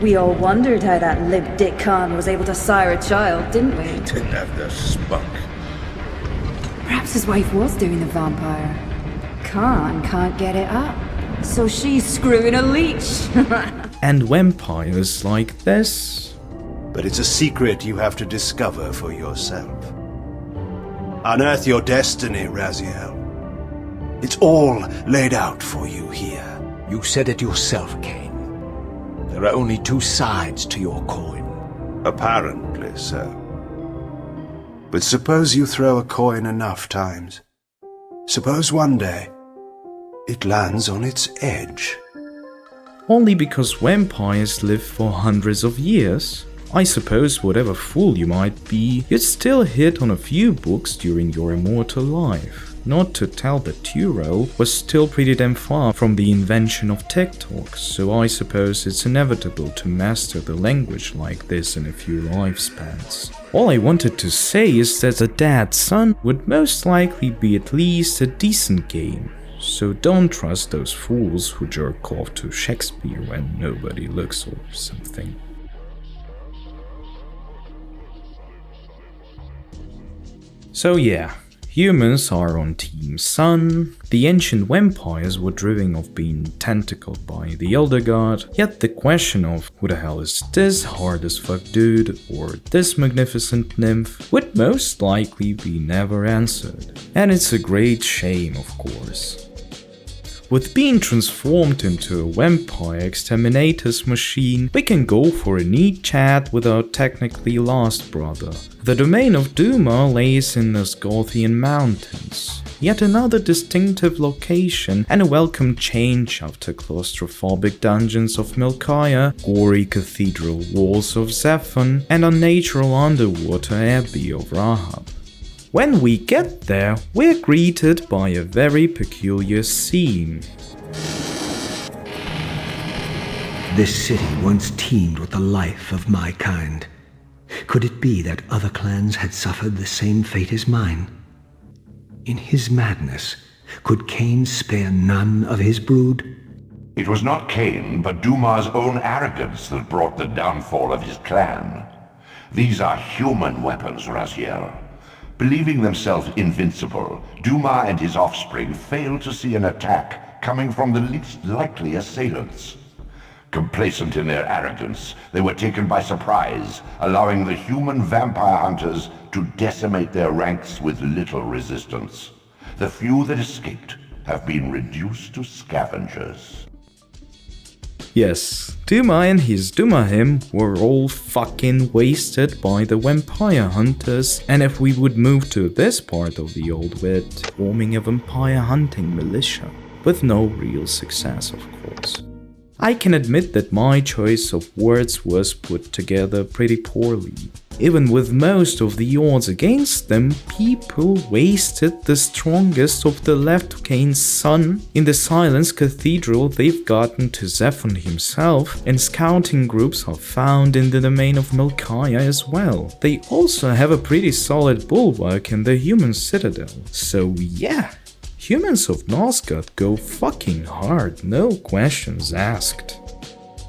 We all wondered how that limp Dick Khan was able to sire a child, didn't we? He didn't have the spunk. Perhaps his wife was doing the vampire. Khan can't get it up, so she's screwing a leech. And vampires like this. But it's a secret you have to discover for yourself. Unearth your destiny, Raziel. It's all laid out for you here. You said it yourself, Kain. There are only two sides to your coin. Apparently so. But suppose you throw a coin enough times. Suppose one day it lands on its edge. Only because vampires live for hundreds of years. I suppose whatever fool you might be, you'd still hit on a few books during your immortal life. Not to tell that Turo was still pretty damn far from the invention of TikTok, so I suppose it's inevitable to master the language like this in a few lifespans. All I wanted to say is that The Dead Sun would most likely be at least a decent game. So don't trust those fools who jerk off to Shakespeare when nobody looks or something. So yeah, humans are on Team Sun. The ancient vampires were dreaming of being tentacled by the Elder God, yet the question of who the hell is this hard as fuck dude or this magnificent nymph would most likely be never answered. And it's a great shame, of course. With being transformed into a vampire exterminator's machine, we can go for a neat chat with our technically lost brother. The domain of Duma lays in the Scorthian Mountains, yet another distinctive location and a welcome change after claustrophobic dungeons of Melchiah, gory cathedral walls of Sarafan, and unnatural underwater abbey of Rahab. When we get there, we're greeted by a very peculiar scene. This city once teemed with the life of my kind. Could it be that other clans had suffered the same fate as mine? In his madness, could Kain spare none of his brood? It was not Kain, but Duma's own arrogance that brought the downfall of his clan. These are human weapons, Raziel. Believing themselves invincible, Duma and his offspring failed to see an attack coming from the least likely assailants. Complacent in their arrogance, they were taken by surprise, allowing the human vampire hunters to decimate their ranks with little resistance. The few that escaped have been reduced to scavengers. Yes, Duma and his Dumahim were all fucking wasted by the vampire hunters, and if we would move to this part of the old wit, forming a vampire hunting militia, with no real success of course. I can admit that my choice of words was put together pretty poorly. Even with most of the odds against them, people wasted the strongest of the left Kain's son. In the Silence Cathedral they've gotten to Zephon himself, and scouting groups are found in the domain of Melchiah as well. They also have a pretty solid bulwark in the human citadel. So yeah, humans of Nosgoth go fucking hard, no questions asked.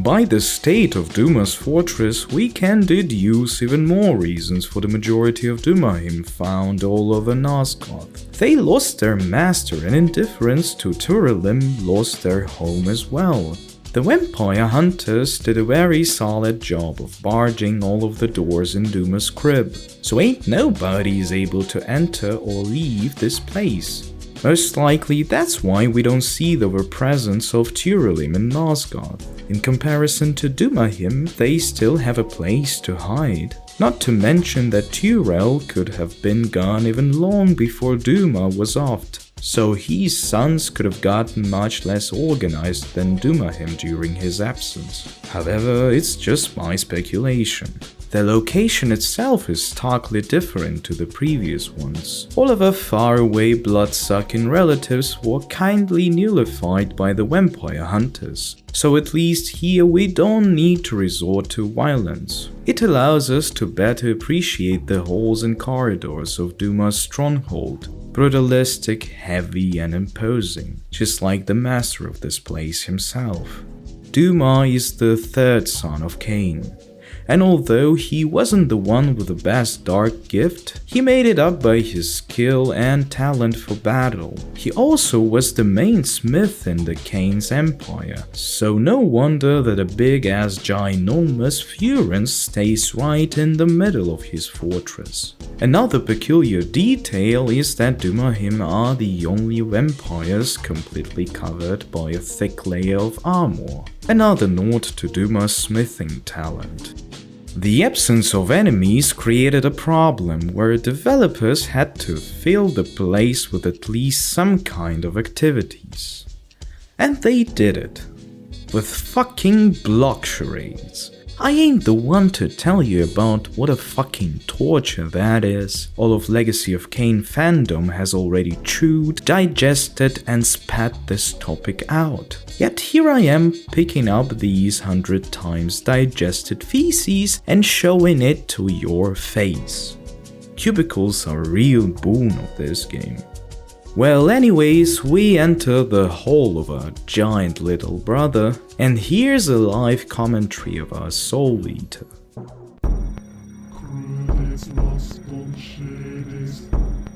By the state of Duma's fortress, we can deduce even more reasons for the majority of Dumahim found all over Nosgoth. They lost their master, and in difference to Turalim lost their home as well. The vampire hunters did a very solid job of barging all of the doors in Duma's crib, so ain't nobody is able to enter or leave this place. Most likely that's why we don't see the presence of Turalim in Nosgoth. In comparison to Dumahim, they still have a place to hide. Not to mention that Turel could have been gone even long before Duma was offed, so his sons could have gotten much less organized than Dumahim during his absence. However, it's just my speculation. The location itself is starkly different to the previous ones. All of our faraway blood-sucking relatives were kindly nullified by the vampire hunters, so at least here we don't need to resort to violence. It allows us to better appreciate the halls and corridors of Duma's stronghold. Brutalistic, heavy and imposing, just like the master of this place himself. Duma is the third son of Kain. And although he wasn't the one with the best dark gift, he made it up by his skill and talent for battle. He also was the main smith in the Kain's empire, so no wonder that a big-ass ginormous Furin stays right in the middle of his fortress. Another peculiar detail is that Dumahim are the only vampires completely covered by a thick layer of armor, another nod to Duma's smithing talent. The absence of enemies created a problem where developers had to fill the place with at least some kind of activities. And they did it. With fucking block charades. I ain't the one to tell you about what a fucking torture that is. All of LegacyOfKain fandom has already chewed, digested and spat this topic out. Yet here I am picking up these 100 times digested feces and showing it to your face. Cubicles are a real boon of this game. Well, anyways, we enter the hall of our giant little brother, and here's a live commentary of our Soul Eater.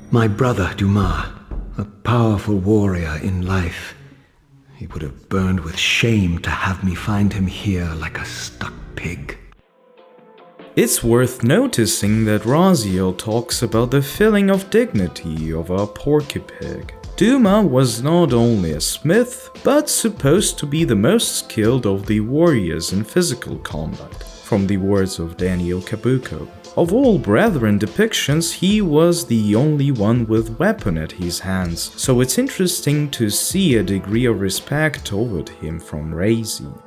My brother Duma, a powerful warrior in life. He would have burned with shame to have me find him here like a stuck pig. It's worth noticing that Raziel talks about the feeling of dignity of our porky pig. Duma was not only a smith, but supposed to be the most skilled of the warriors in physical combat, from the words of Daniel Kabuko. Of all brethren depictions, he was the only one with weapon at his hands, so it's interesting to see a degree of respect toward him from Raziel.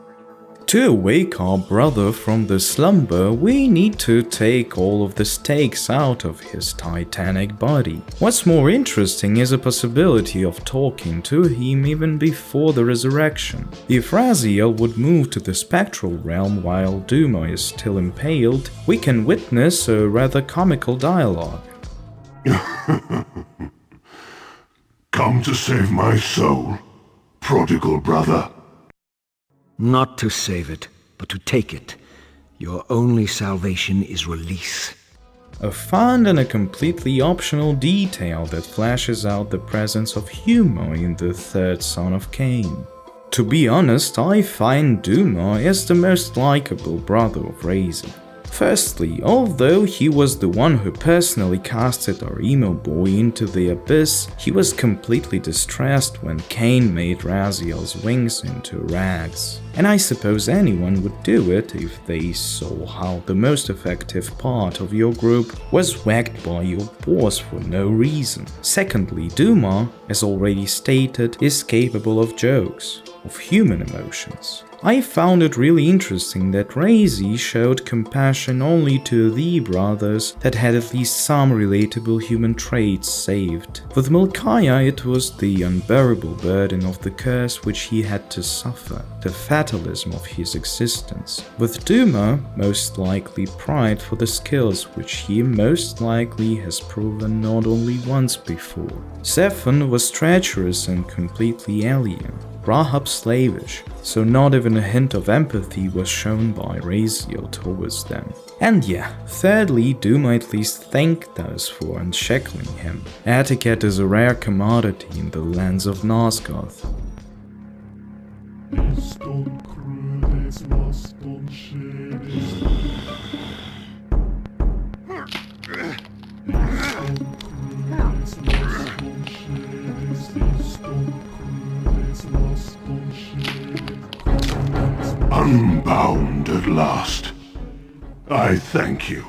To awake our brother from the slumber, we need to take all of the stakes out of his titanic body. What's more interesting is a possibility of talking to him even before the resurrection. If Raziel would move to the spectral realm while Duma is still impaled, we can witness a rather comical dialogue. Come to save my soul, prodigal brother. Not to save it, but to take it. Your only salvation is release. A fun and a completely optional detail that flashes out the presence of humor in the third son of Kain. To be honest, I find Duma as the most likable brother of Raziel. Firstly, although he was the one who personally casted our emo boy into the abyss, he was completely distressed when Kain made Raziel's wings into rags. And I suppose anyone would do it if they saw how the most effective part of your group was whacked by your boss for no reason. Secondly, Duma, as already stated, is capable of jokes, of human emotions. I found it really interesting that Raziel showed compassion only to the brothers that had at least some relatable human traits saved. With Melchiah, it was the unbearable burden of the curse which he had to suffer, the fatalism of his existence. With Duma, most likely pride for the skills which he most likely has proven not only once before. Sarafan was treacherous and completely alien. Rahab slavish, so not even a hint of empathy was shown by Raziel towards them. And yeah, thirdly, Duma at least thanked us for unshackling him. Etiquette is a rare commodity in the lands of Nosgoth. Unbound at last. I thank you,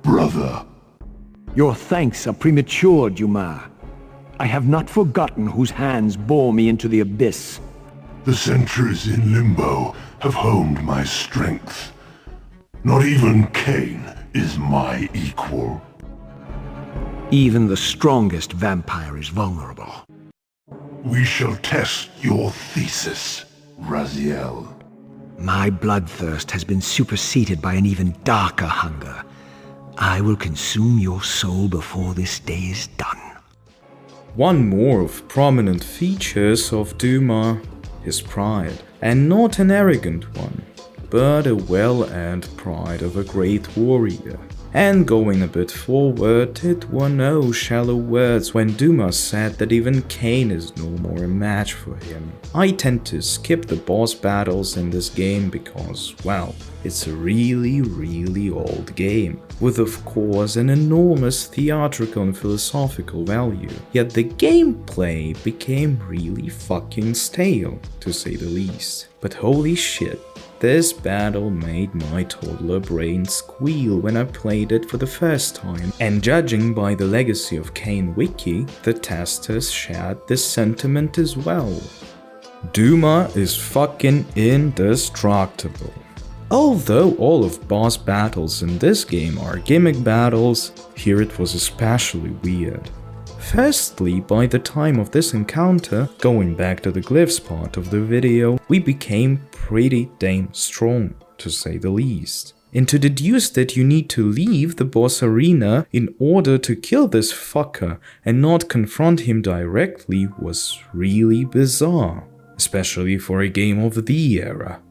brother. Your thanks are premature, Duma. I have not forgotten whose hands bore me into the abyss. The centuries in limbo have honed my strength. Not even Kain is my equal. Even the strongest vampire is vulnerable. We shall test your thesis, Raziel. My bloodthirst has been superseded by an even darker hunger. I will consume your soul before this day is done. One more of prominent features of Duma, his pride, and not an arrogant one, but a well-earned pride of a great warrior. And going a bit forward, it were no shallow words when Duma said that even Kain is no more a match for him. I tend to skip the boss battles in this game because, well, it's a really old game, with of course an enormous theatrical and philosophical value. Yet the gameplay became really fucking stale, to say the least. But holy shit. This battle made my toddler brain squeal when I played it for the first time, and judging by the LegacyOfKain wiki, the testers shared this sentiment as well. Duma is fucking indestructible. Although all of boss battles in this game are gimmick battles, here it was especially weird. Firstly, by the time of this encounter, going back to the Glyphs part of the video, we became pretty damn strong, to say the least. And to deduce that you need to leave the boss arena in order to kill this fucker and not confront him directly was really bizarre, especially for a game of the era.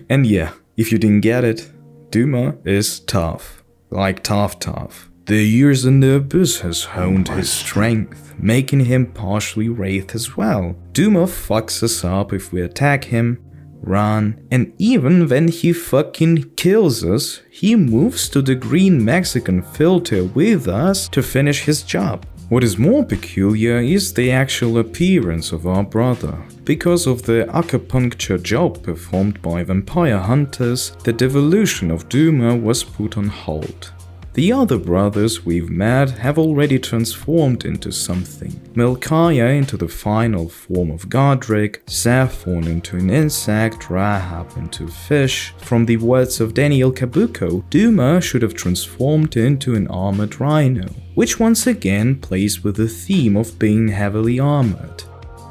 And yeah, if you didn't get it, Duma is tough, like tough. The years in the abyss has honed his strength, making him partially wraith as well. Duma fucks us up if we attack him, run, and even when he fucking kills us, he moves to the green Mexican filter with us to finish his job. What is more peculiar is the actual appearance of our brother. Because of the acupuncture job performed by vampire hunters, the devolution of Duma was put on hold. The other brothers we've met have already transformed into something. Melchiah into the final form of Godric, Sarafan into an insect, Rahab into fish. From the words of Daniel Cabuco, Duma should have transformed into an armored rhino, which once again plays with the theme of being heavily armored.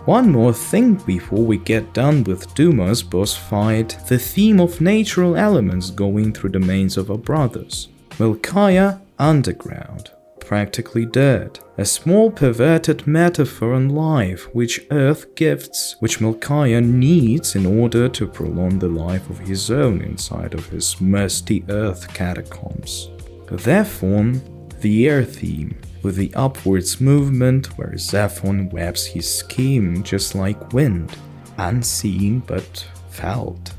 One more thing before we get done with Duma's boss fight, the theme of natural elements going through the mains of our brothers. Melchiah, underground, practically dirt, a small perverted metaphor on life which Earth gifts, which Melchiah needs in order to prolong the life of his own inside of his musty Earth catacombs. Therefore, the air theme, with the upwards movement where Sarafan webs his scheme just like wind, unseen but felt.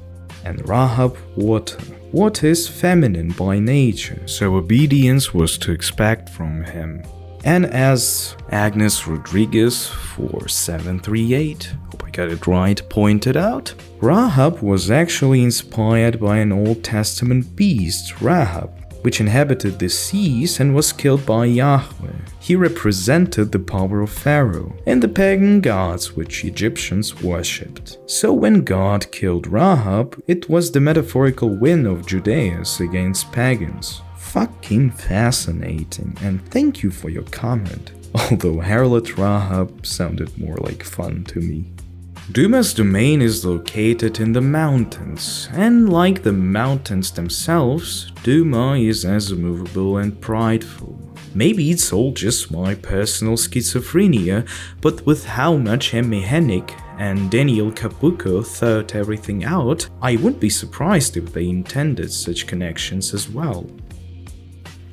And Rahab, water. Water is feminine by nature, so obedience was to expect from him. And as Agnes Rodriguez 4738, hope I got it right, pointed out, Rahab was actually inspired by an Old Testament beast, Rahab, which inhabited the seas and was killed by Yahweh. He represented the power of Pharaoh and the pagan gods which Egyptians worshipped. So when God killed Rahab, it was the metaphorical win of Judaeus against pagans. Fucking fascinating, and thank you for your comment. Although Harlot Rahab sounded more like fun to me. Duma's domain is located in the mountains, and like the mountains themselves, Duma is as immovable and prideful. Maybe it's all just my personal schizophrenia, but with how much Hemme Hennig and Daniel Capuco thought everything out, I wouldn't be surprised if they intended such connections as well.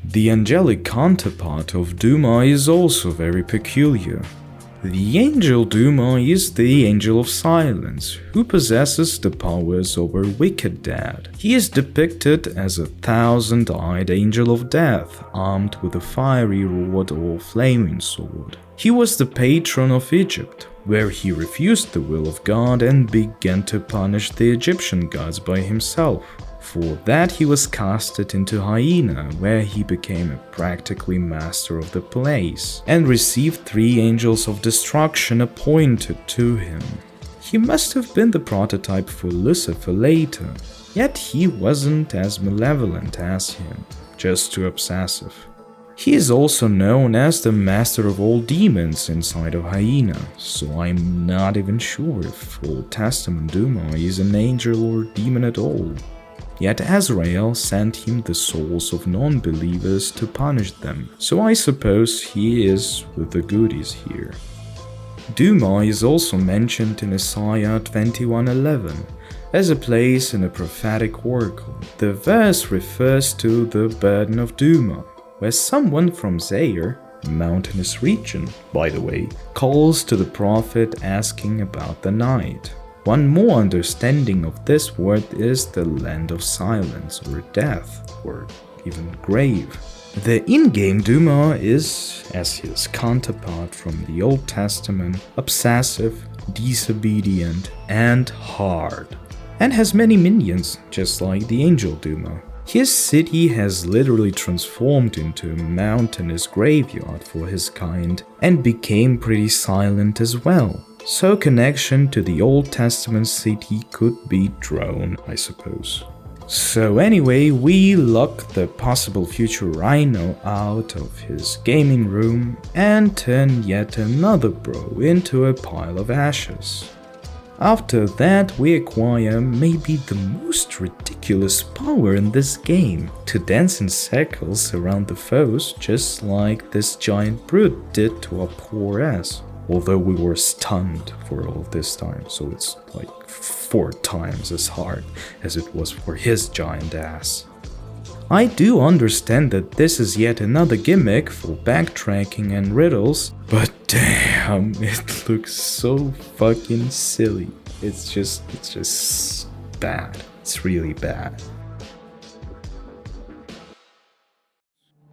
The angelic counterpart of Duma is also very peculiar. The angel Duma is the angel of silence, who possesses the powers over wicked dead. He is depicted as a thousand-eyed angel of death, armed with a fiery rod or flaming sword. He was the patron of Egypt, where he refused the will of God and began to punish the Egyptian gods by himself. For that he was casted into Hyena, where he became a practically master of the place, and received 3 angels of destruction appointed to him. He must have been the prototype for Lucifer later, yet he wasn't as malevolent as him, just too obsessive. He is also known as the master of all demons inside of Hyena, so I'm not even sure if Old Testament Duma is an angel or demon at all. Yet Azrael sent him the souls of non-believers to punish them, so I suppose he is with the goodies here. Duma is also mentioned in Isaiah 21:11 as a place in a prophetic oracle. The verse refers to the burden of Duma, where someone from Zaire, a mountainous region, by the way, calls to the prophet asking about the night. One more understanding of this word is the land of silence, or death, or even grave. The in-game Duma is, as his counterpart from the Old Testament, obsessive, disobedient, and hard, and has many minions, just like the angel Duma. His city has literally transformed into a mountainous graveyard for his kind, and became pretty silent as well. So connection to the Old Testament city could be drawn, I suppose. So anyway, we lock the possible future Rhino out of his gaming room and turn yet another bro into a pile of ashes. After that, we acquire maybe the most ridiculous power in this game, to dance in circles around the foes just like this giant brute did to our poor ass. Although we were stunned for all of this time, so it's like 4 times as hard as it was for his giant ass. I do understand that this is yet another gimmick for backtracking and riddles, but damn, it looks so fucking silly. It's just bad. It's really bad.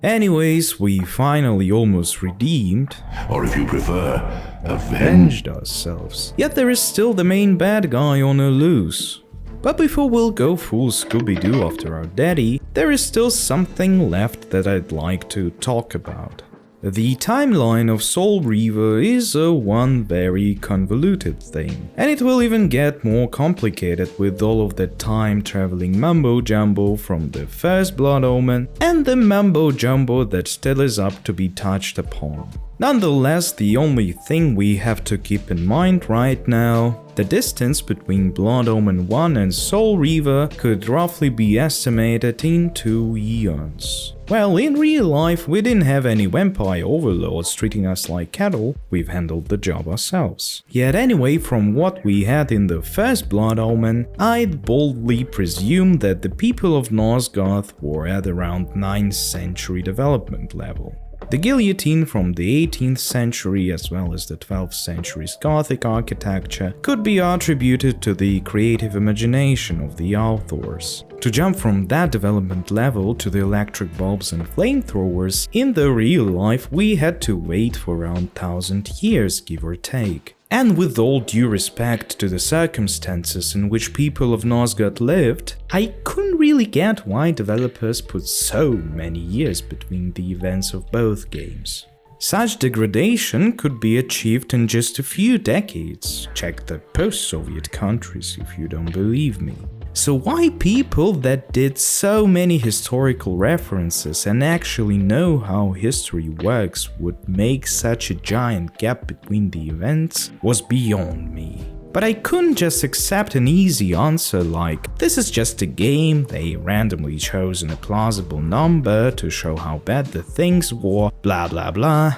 Anyways, we finally almost redeemed, or if you prefer, avenged ourselves. Yet there is still the main bad guy on a loose. But before we'll go full Scooby-Doo after our daddy, there is still something left that I'd like to talk about. The timeline of Soul Reaver is a one very convoluted thing, and it will even get more complicated with all of the time-traveling mumbo-jumbo from the first Blood Omen and the mumbo-jumbo that still is up to be touched upon. Nonetheless, the only thing we have to keep in mind right now, the distance between Blood Omen 1 and Soul Reaver could roughly be estimated in 2 eons. Well, in real life, we didn't have any vampire overlords treating us like cattle, we've handled the job ourselves. Yet anyway, from what we had in the first Blood Omen, I'd boldly presume that the people of Nosgoth were at around 9th century development level. The guillotine from the 18th century as well as the 12th century's Gothic architecture could be attributed to the creative imagination of the authors. To jump from that development level to the electric bulbs and flamethrowers, in the real life we had to wait for around 1000 years, give or take. And with all due respect to the circumstances in which people of Nosgoth lived, I couldn't really get why developers put so many years between the events of both games. Such degradation could be achieved in just a few decades. Check the post-Soviet countries if you don't believe me. So why people that did so many historical references and actually know how history works would make such a giant gap between the events was beyond me. But I couldn't just accept an easy answer like, this is just a game, they randomly chosen a plausible number to show how bad the things were, blah blah blah.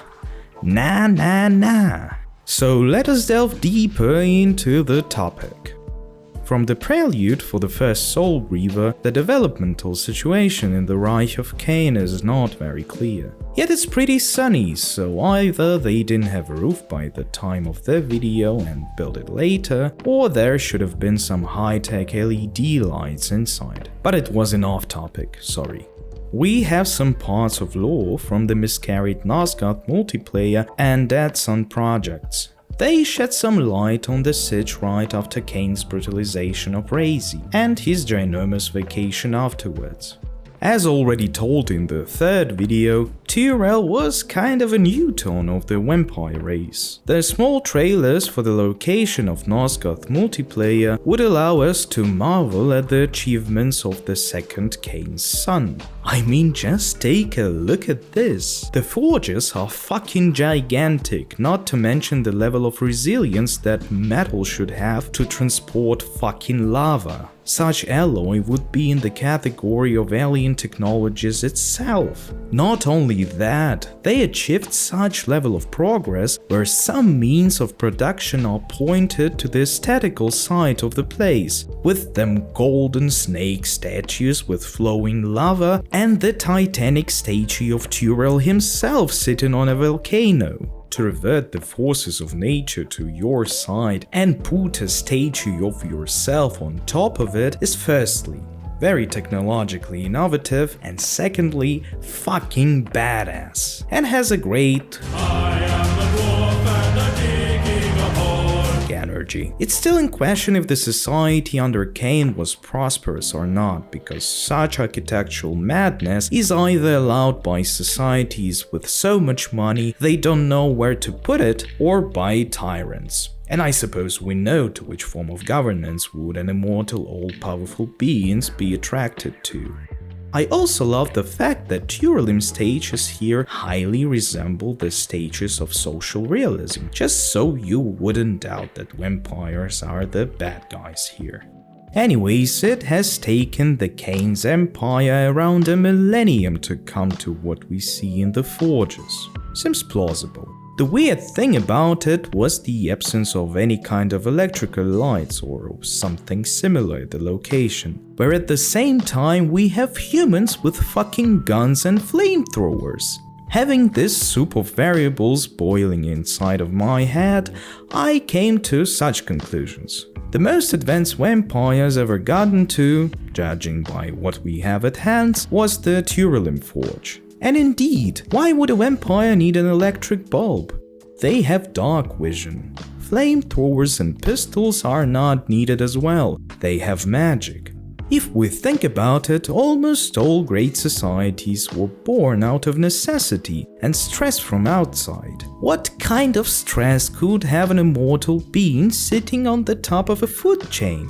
Nah. So let us delve deeper into the topic. From the prelude for the first Soul Reaver, the developmental situation in the Reich of Kain is not very clear. Yet it's pretty sunny, so either they didn't have a roof by the time of the video and built it later, or there should have been some high-tech LED lights inside. But it was an off-topic, sorry. We have some parts of lore from the miscarried Nosgoth multiplayer and Dead Sun projects. They shed some light on the siege right after Kain's brutalization of Raziel and his ginormous vacation afterwards. As already told in the third video, Tyrell was kind of a Newton of the vampire race. The small trailers for the location of Nosgoth multiplayer would allow us to marvel at the achievements of the second Kain's son. I mean, just take a look at this. The forges are fucking gigantic, not to mention the level of resilience that metal should have to transport fucking lava. Such alloy would be in the category of alien technologies itself. Not only that, they achieved such level of progress where some means of production are pointed to the aesthetical side of the place, with them golden snake statues with flowing lava and the titanic statue of Tyrell himself sitting on a volcano. To revert the forces of nature to your side and put a statue of yourself on top of it is firstly very technologically innovative and secondly fucking badass and has a great energy. It's still in question if the society under Kain was prosperous or not, because such architectural madness is either allowed by societies with so much money they don't know where to put it, or by tyrants. And I suppose we know to which form of governance would an immortal all-powerful beings be attracted to. I also love the fact that Tyrellim stages here highly resemble the stages of social realism, just so you wouldn't doubt that vampires are the bad guys here. Anyways, it has taken the Kain's empire around a millennium to come to what we see in the forges. Seems plausible. The weird thing about it was the absence of any kind of electrical lights or something similar at the location, where at the same time we have humans with fucking guns and flamethrowers. Having this soup of variables boiling inside of my head, I came to such conclusions. The most advanced vampires ever gotten to, judging by what we have at hand, was the Tyrellim Forge. And indeed, why would a vampire need an electric bulb? They have dark vision. Flamethrowers and pistols are not needed as well, they have magic. If we think about it, almost all great societies were born out of necessity and stress from outside. What kind of stress could have an immortal being sitting on the top of a food chain?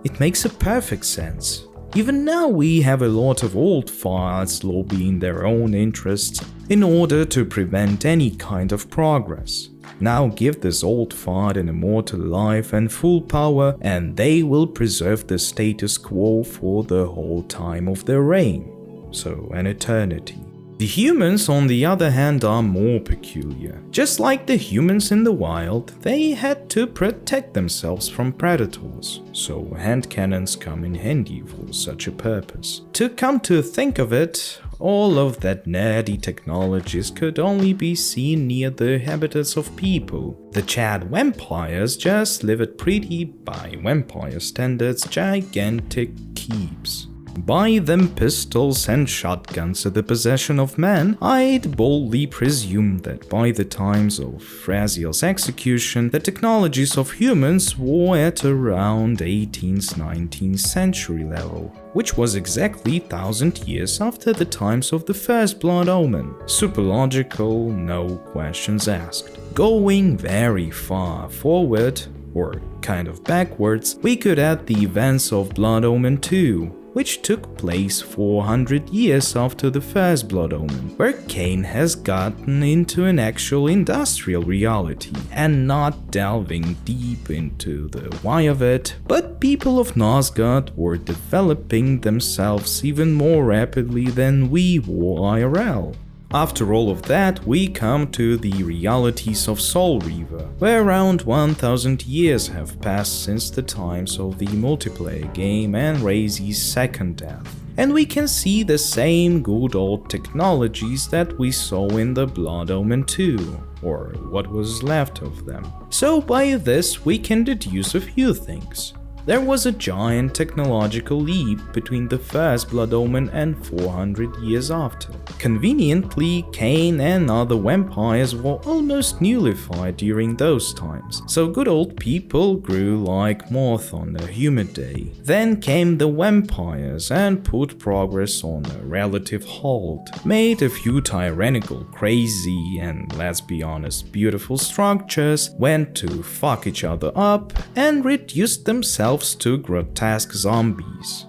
It makes a perfect sense. Even now we have a lot of old farts lobbying their own interests in order to prevent any kind of progress. Now give this old fart an immortal life and full power and they will preserve the status quo for the whole time of their reign. So an eternity. The humans, on the other hand, are more peculiar. Just like the humans in the wild, they had to protect themselves from predators, so hand cannons come in handy for such a purpose. To come to think of it, all of that nerdy technologies could only be seen near the habitats of people. The Chad vampires just live at pretty, by vampire standards, gigantic keeps. By them pistols and shotguns at the possession of man, I'd boldly presume that by the times of Raziel's execution, the technologies of humans were at around 18th, 19th century level, which was exactly 1000 years after the times of the first blood omen. Super logical, no questions asked. Going very far forward, or kind of backwards, we could add the events of Blood Omen 2, which took place 400 years after the first Blood Omen, where Kain has gotten into an actual industrial reality, and not delving deep into the why of it, but people of Nosgoth were developing themselves even more rapidly than we were IRL. After all of that, we come to the realities of Soul Reaver, where around 1000 years have passed since the times of the multiplayer game and Raziel's second death. And we can see the same good old technologies that we saw in the Blood Omen 2, or what was left of them. So by this we can deduce a few things. There was a giant technological leap between the first Blood Omen and 400 years after. Conveniently, Kain and other vampires were almost nullified during those times, so good old people grew like moth on a humid day. Then came the vampires and put progress on a relative halt, made a few tyrannical, crazy, and let's be honest, beautiful structures, went to fuck each other up, and reduced themselves to grotesque zombies.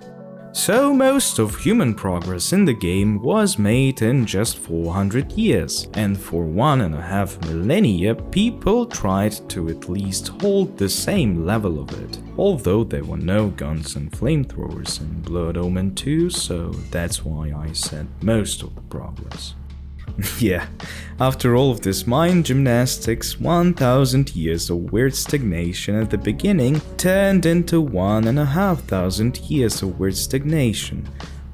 So most of human progress in the game was made in just 400 years, and for 1.5 millennia people tried to at least hold the same level of it, although there were no guns and flamethrowers in Blood Omen 2, so that's why I said most of the progress. Yeah, after all of this mind gymnastics, 1000 years of weird stagnation at the beginning turned into 1500 years of weird stagnation,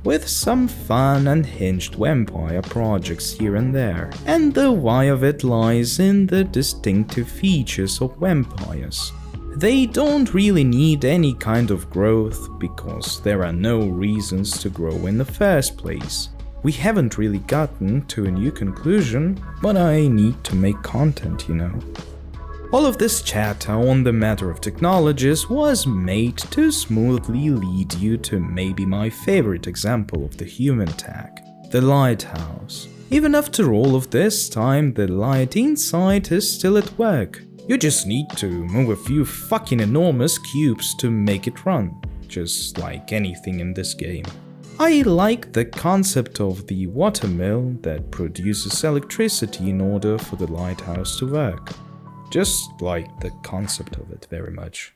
with some fun unhinged vampire projects here and there. And the why of it lies in the distinctive features of vampires. They don't really need any kind of growth, because there are no reasons to grow in the first place. We haven't really gotten to a new conclusion, but I need to make content, you know. All of this chatter on the matter of technologies was made to smoothly lead you to maybe my favorite example of the human tech, the lighthouse. Even after all of this time, the light inside is still at work. You just need to move a few fucking enormous cubes to make it run, just like anything in this game. I like the concept of the water mill that produces electricity in order for the lighthouse to work. Just like the concept of it very much.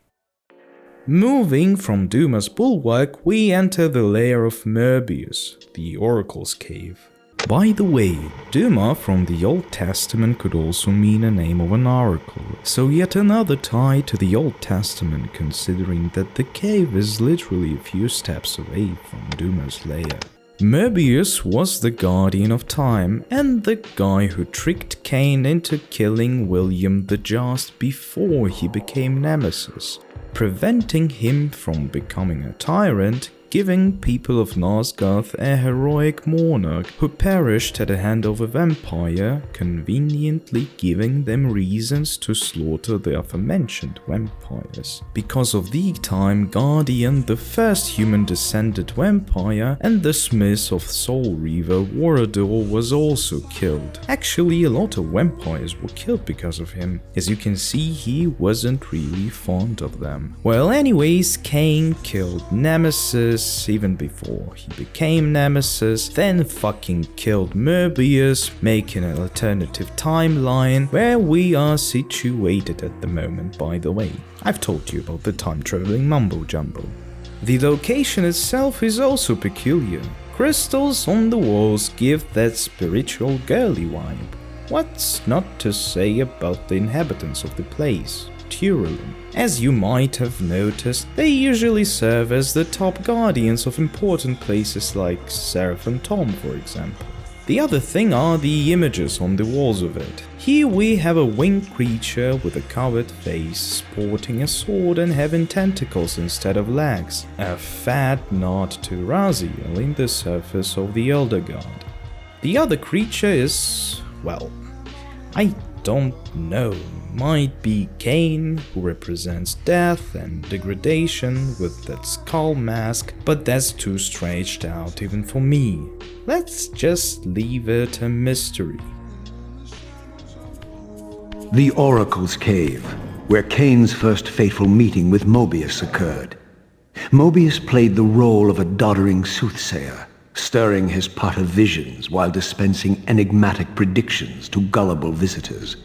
Moving from Duma's bulwark, we enter the lair of Mobius, the Oracle's cave. By the way, Duma from the Old Testament could also mean a name of an oracle, so yet another tie to the Old Testament, considering that the cave is literally a few steps away from Duma's lair. Mobius was the guardian of time and the guy who tricked Kain into killing William the Just before he became Nemesis, preventing him from becoming a tyrant, giving people of Nosgoth a heroic monarch who perished at the hand of a vampire, conveniently giving them reasons to slaughter the aforementioned vampires. Because of the time Guardian, the first human-descended vampire, and the smith of Soul Reaver, Warador, was also killed. Actually, a lot of vampires were killed because of him. As you can see, he wasn't really fond of them. Well, anyways, Kain killed Nemesis even before he became Nemesis, then fucking killed Mobius, making an alternative timeline where we are situated at the moment, by the way. I've told you about the time-traveling mumbo-jumbo. The location itself is also peculiar. Crystals on the walls give that spiritual girly vibe. What's not to say about the inhabitants of the place? As you might have noticed, they usually serve as the top guardians of important places like Sarafan, for example. The other thing are the images on the walls of it. Here we have a winged creature with a covered face, sporting a sword and having tentacles instead of legs. A fat nod to Raziel in the surface of the Elder God. The other creature is, well, I don't know. Might be Kain, who represents death and degradation with that skull mask, but that's too stretched out even for me. Let's just leave it a mystery. The Oracle's Cave, where Kain's first fateful meeting with Mobius occurred. Mobius played the role of a doddering soothsayer, stirring his pot of visions while dispensing enigmatic predictions to gullible visitors.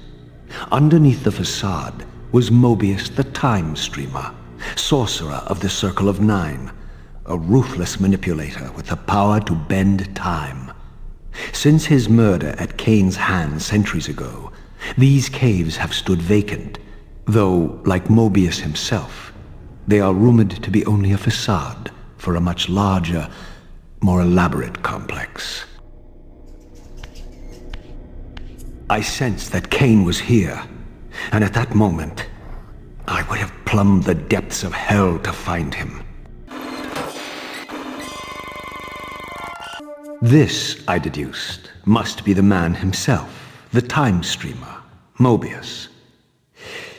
Underneath the facade was Mobius the Time Streamer, sorcerer of the Circle of Nine, a ruthless manipulator with the power to bend time. Since his murder at Kain's hands centuries ago, these caves have stood vacant, though, like Mobius himself, they are rumored to be only a facade for a much larger, more elaborate complex. I sensed that Kain was here, and at that moment, I would have plumbed the depths of hell to find him. This, I deduced, must be the man himself, the Time Streamer, Mobius.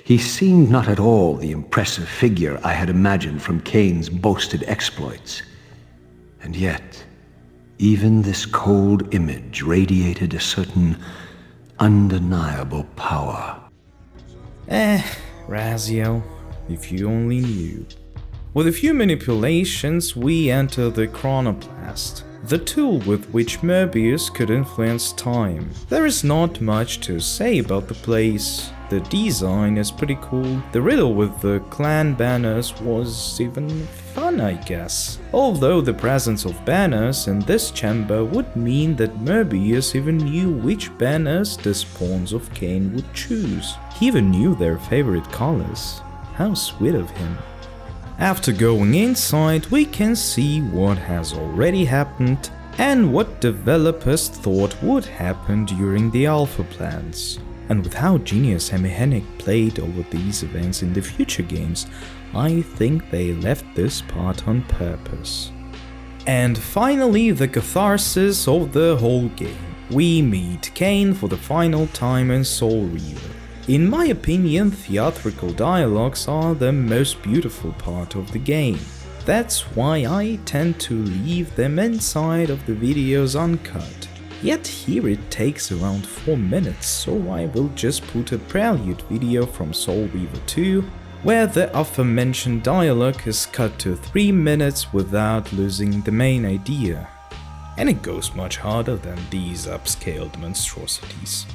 He seemed not at all the impressive figure I had imagined from Kain's boasted exploits. And yet, even this cold image radiated a certain undeniable power. Raziel, if you only knew. With a few manipulations, we enter the Chronoplast, the tool with which Mobius could influence time. There is not much to say about the place. The design is pretty cool. The riddle with the clan banners was even fun, I guess. Although the presence of banners in this chamber would mean that Mobius even knew which banners the spawns of Kain would choose. He even knew their favorite colors. How sweet of him. After going inside, we can see what has already happened and what developers thought would happen during the alpha plans. And with how genius Hemihennig played over these events in the future games, I think they left this part on purpose. And finally, the catharsis of the whole game. We meet Kain for the final time in Soul Reaver. In my opinion, theatrical dialogues are the most beautiful part of the game. That's why I tend to leave them inside of the videos uncut. Yet here it takes around 4 minutes, so I will just put a prelude video from Soul Reaver 2, where the aforementioned dialogue is cut to 3 minutes without losing the main idea. And it goes much harder than these upscaled monstrosities.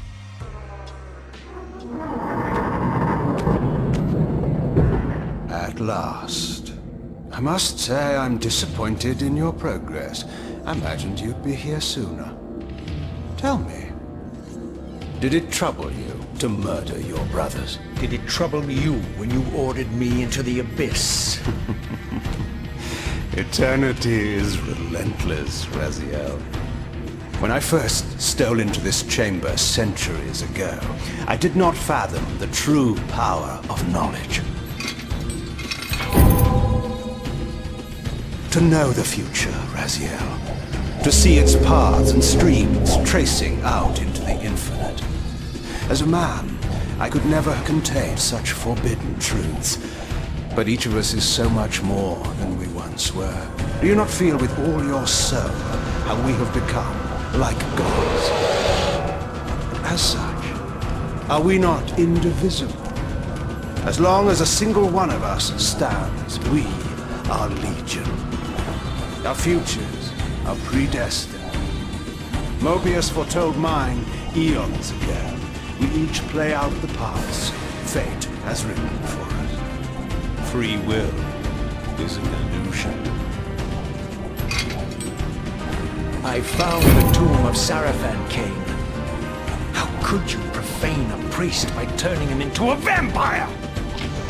At last. I must say I'm disappointed in your progress. I imagined you'd be here sooner. Tell me, did it trouble you to murder your brothers? Did it trouble you when you ordered me into the abyss? Eternity is relentless, Raziel. When I first stole into this chamber centuries ago, I did not fathom the true power of knowledge. To know the future, Raziel. To see its paths and streams tracing out into the infinite. As a man, I could never contain such forbidden truths. But each of us is so much more than we once were. Do you not feel with all your soul how we have become like gods? As such, are we not indivisible? As long as a single one of us stands, we are legion. Our futures are predestined. Mobius foretold mine eons ago. We each play out the parts fate has written for us. Free will is an illusion. I found the tomb of Sarafan, Kain. How could you profane a priest by turning him into a vampire?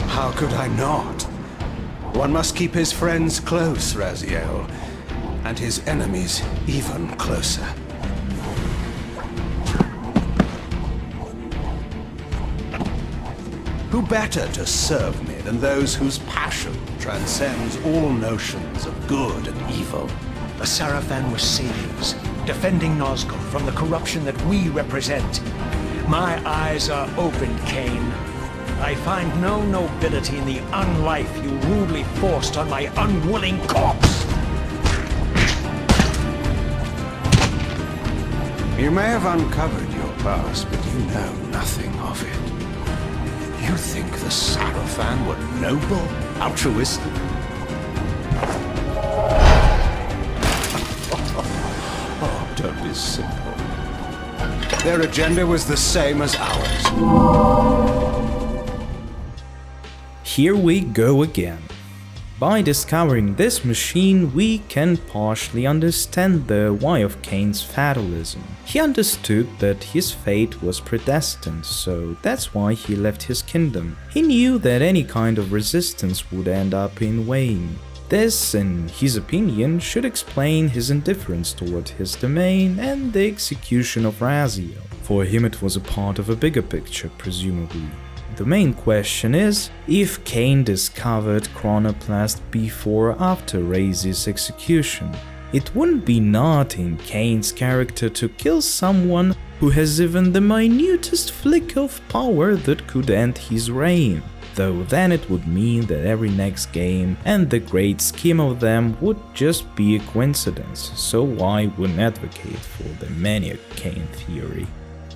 How could I not? One must keep his friends close, Raziel, and his enemies even closer. Who better to serve me than those whose passion transcends all notions of good and evil? The Sarafan were saviors, defending Nosgoth from the corruption that we represent. My eyes are open, Kain. I find no nobility in the unlife you rudely forced on my unwilling corpse. You may have uncovered your past, but you know nothing of it. You think the Sarafan were noble, altruistic? Oh, don't be simple. Their agenda was the same as ours. Here we go again. By discovering this machine, we can partially understand the why of Kain's fatalism. He understood that his fate was predestined, so that's why he left his kingdom. He knew that any kind of resistance would end up in vain. This, in his opinion, should explain his indifference toward his domain and the execution of Raziel. For him it was a part of a bigger picture, presumably. The main question is if Kain discovered Chronoplast before or after Raziel's execution. It wouldn't be not in Kain's character to kill someone who has even the minutest flick of power that could end his reign, though then it would mean that every next game and the great scheme of them would just be a coincidence, so I wouldn't advocate for the Maniac Kain theory.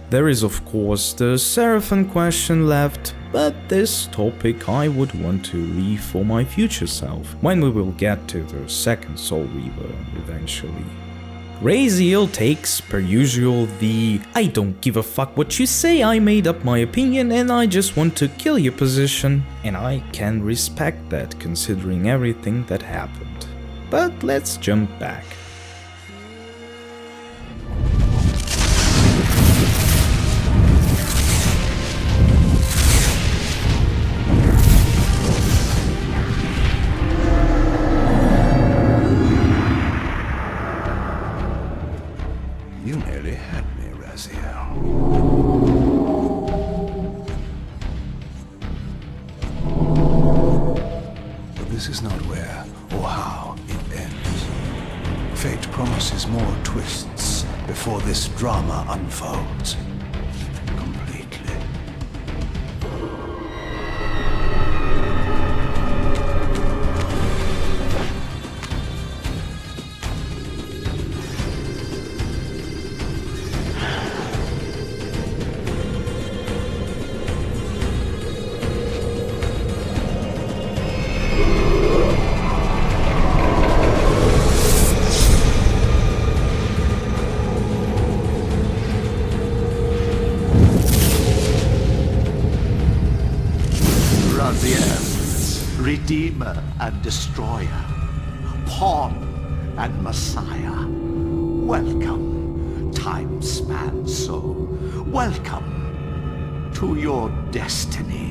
There is of course the Sarafan question left, but this topic I would want to leave for my future self, when we will get to the second Soul Reaver eventually. Raziel takes, per usual, the "I don't give a fuck what you say, I made up my opinion and I just want to kill you" position, and I can respect that considering everything that happened. But let's jump back. You nearly had me, Raziel. But this is not where or how it ends. Fate promises more twists before this drama unfolds completely. Redeemer and Destroyer, Pawn and Messiah. Welcome, time-span soul. Welcome to your destiny.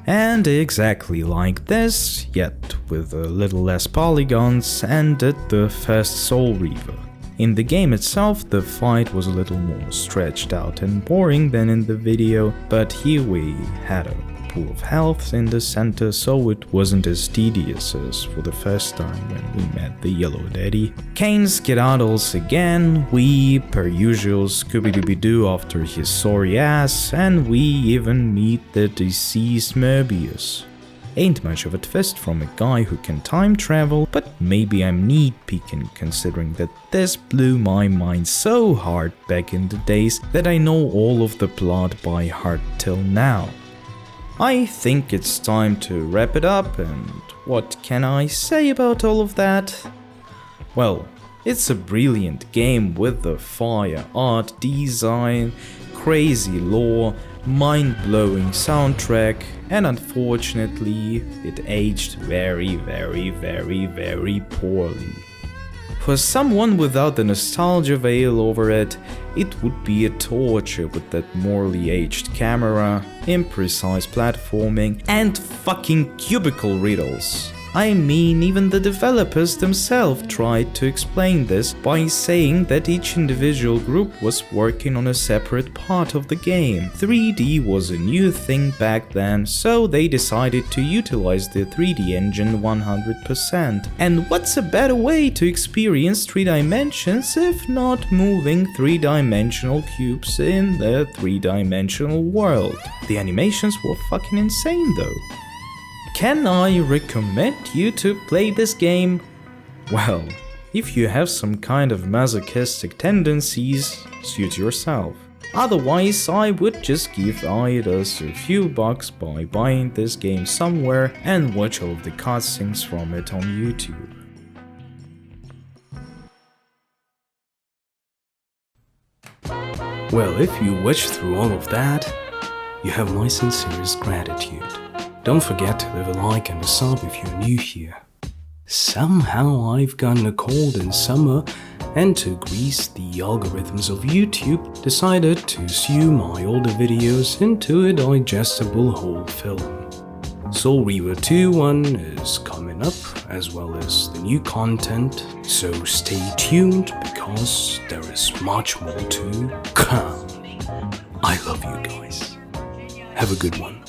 And exactly like this, yet with a little less polygons, ended the first Soul Reaver. In the game itself, the fight was a little more stretched out and boring than in the video, but here we had a pool of health in the center, so it wasn't as tedious as for the first time when we met the Yellow Daddy. Kain skedaddles again, we, per usual, Scooby-Dooby-Doo after his sorry ass, and we even meet the deceased Mobius. Ain't much of a twist from a guy who can time travel, but maybe I'm nitpicking considering that this blew my mind so hard back in the days that I know all of the plot by heart till now. I think it's time to wrap it up, and what can I say about all of that? Well, it's a brilliant game with the fire art design, crazy lore, mind-blowing soundtrack, and unfortunately it aged very poorly. For someone without the nostalgia veil over it, it would be a torture with that morally aged camera, imprecise platforming, and fucking cubicle riddles. I mean, even the developers themselves tried to explain this by saying that each individual group was working on a separate part of the game. 3D was a new thing back then, so they decided to utilize the 3D engine 100%. And what's a better way to experience 3 dimensions if not moving 3-dimensional cubes in the 3-dimensional world? The animations were fucking insane though. Can I recommend you to play this game? Well, if you have some kind of masochistic tendencies, suit yourself. Otherwise, I would just give us a few bucks by buying this game somewhere and watch all of the cutscenes from it on YouTube. Well, if you watched through all of that, you have my sincerest gratitude. Don't forget to leave a like and a sub if you're new here. Somehow I've gotten a cold in summer, and to grease the algorithms of YouTube, decided to sew my older videos into a digestible whole film. Soul Reaver 2.1 is coming up, as well as the new content, so stay tuned because there is much more to come. I love you guys. Have a good one.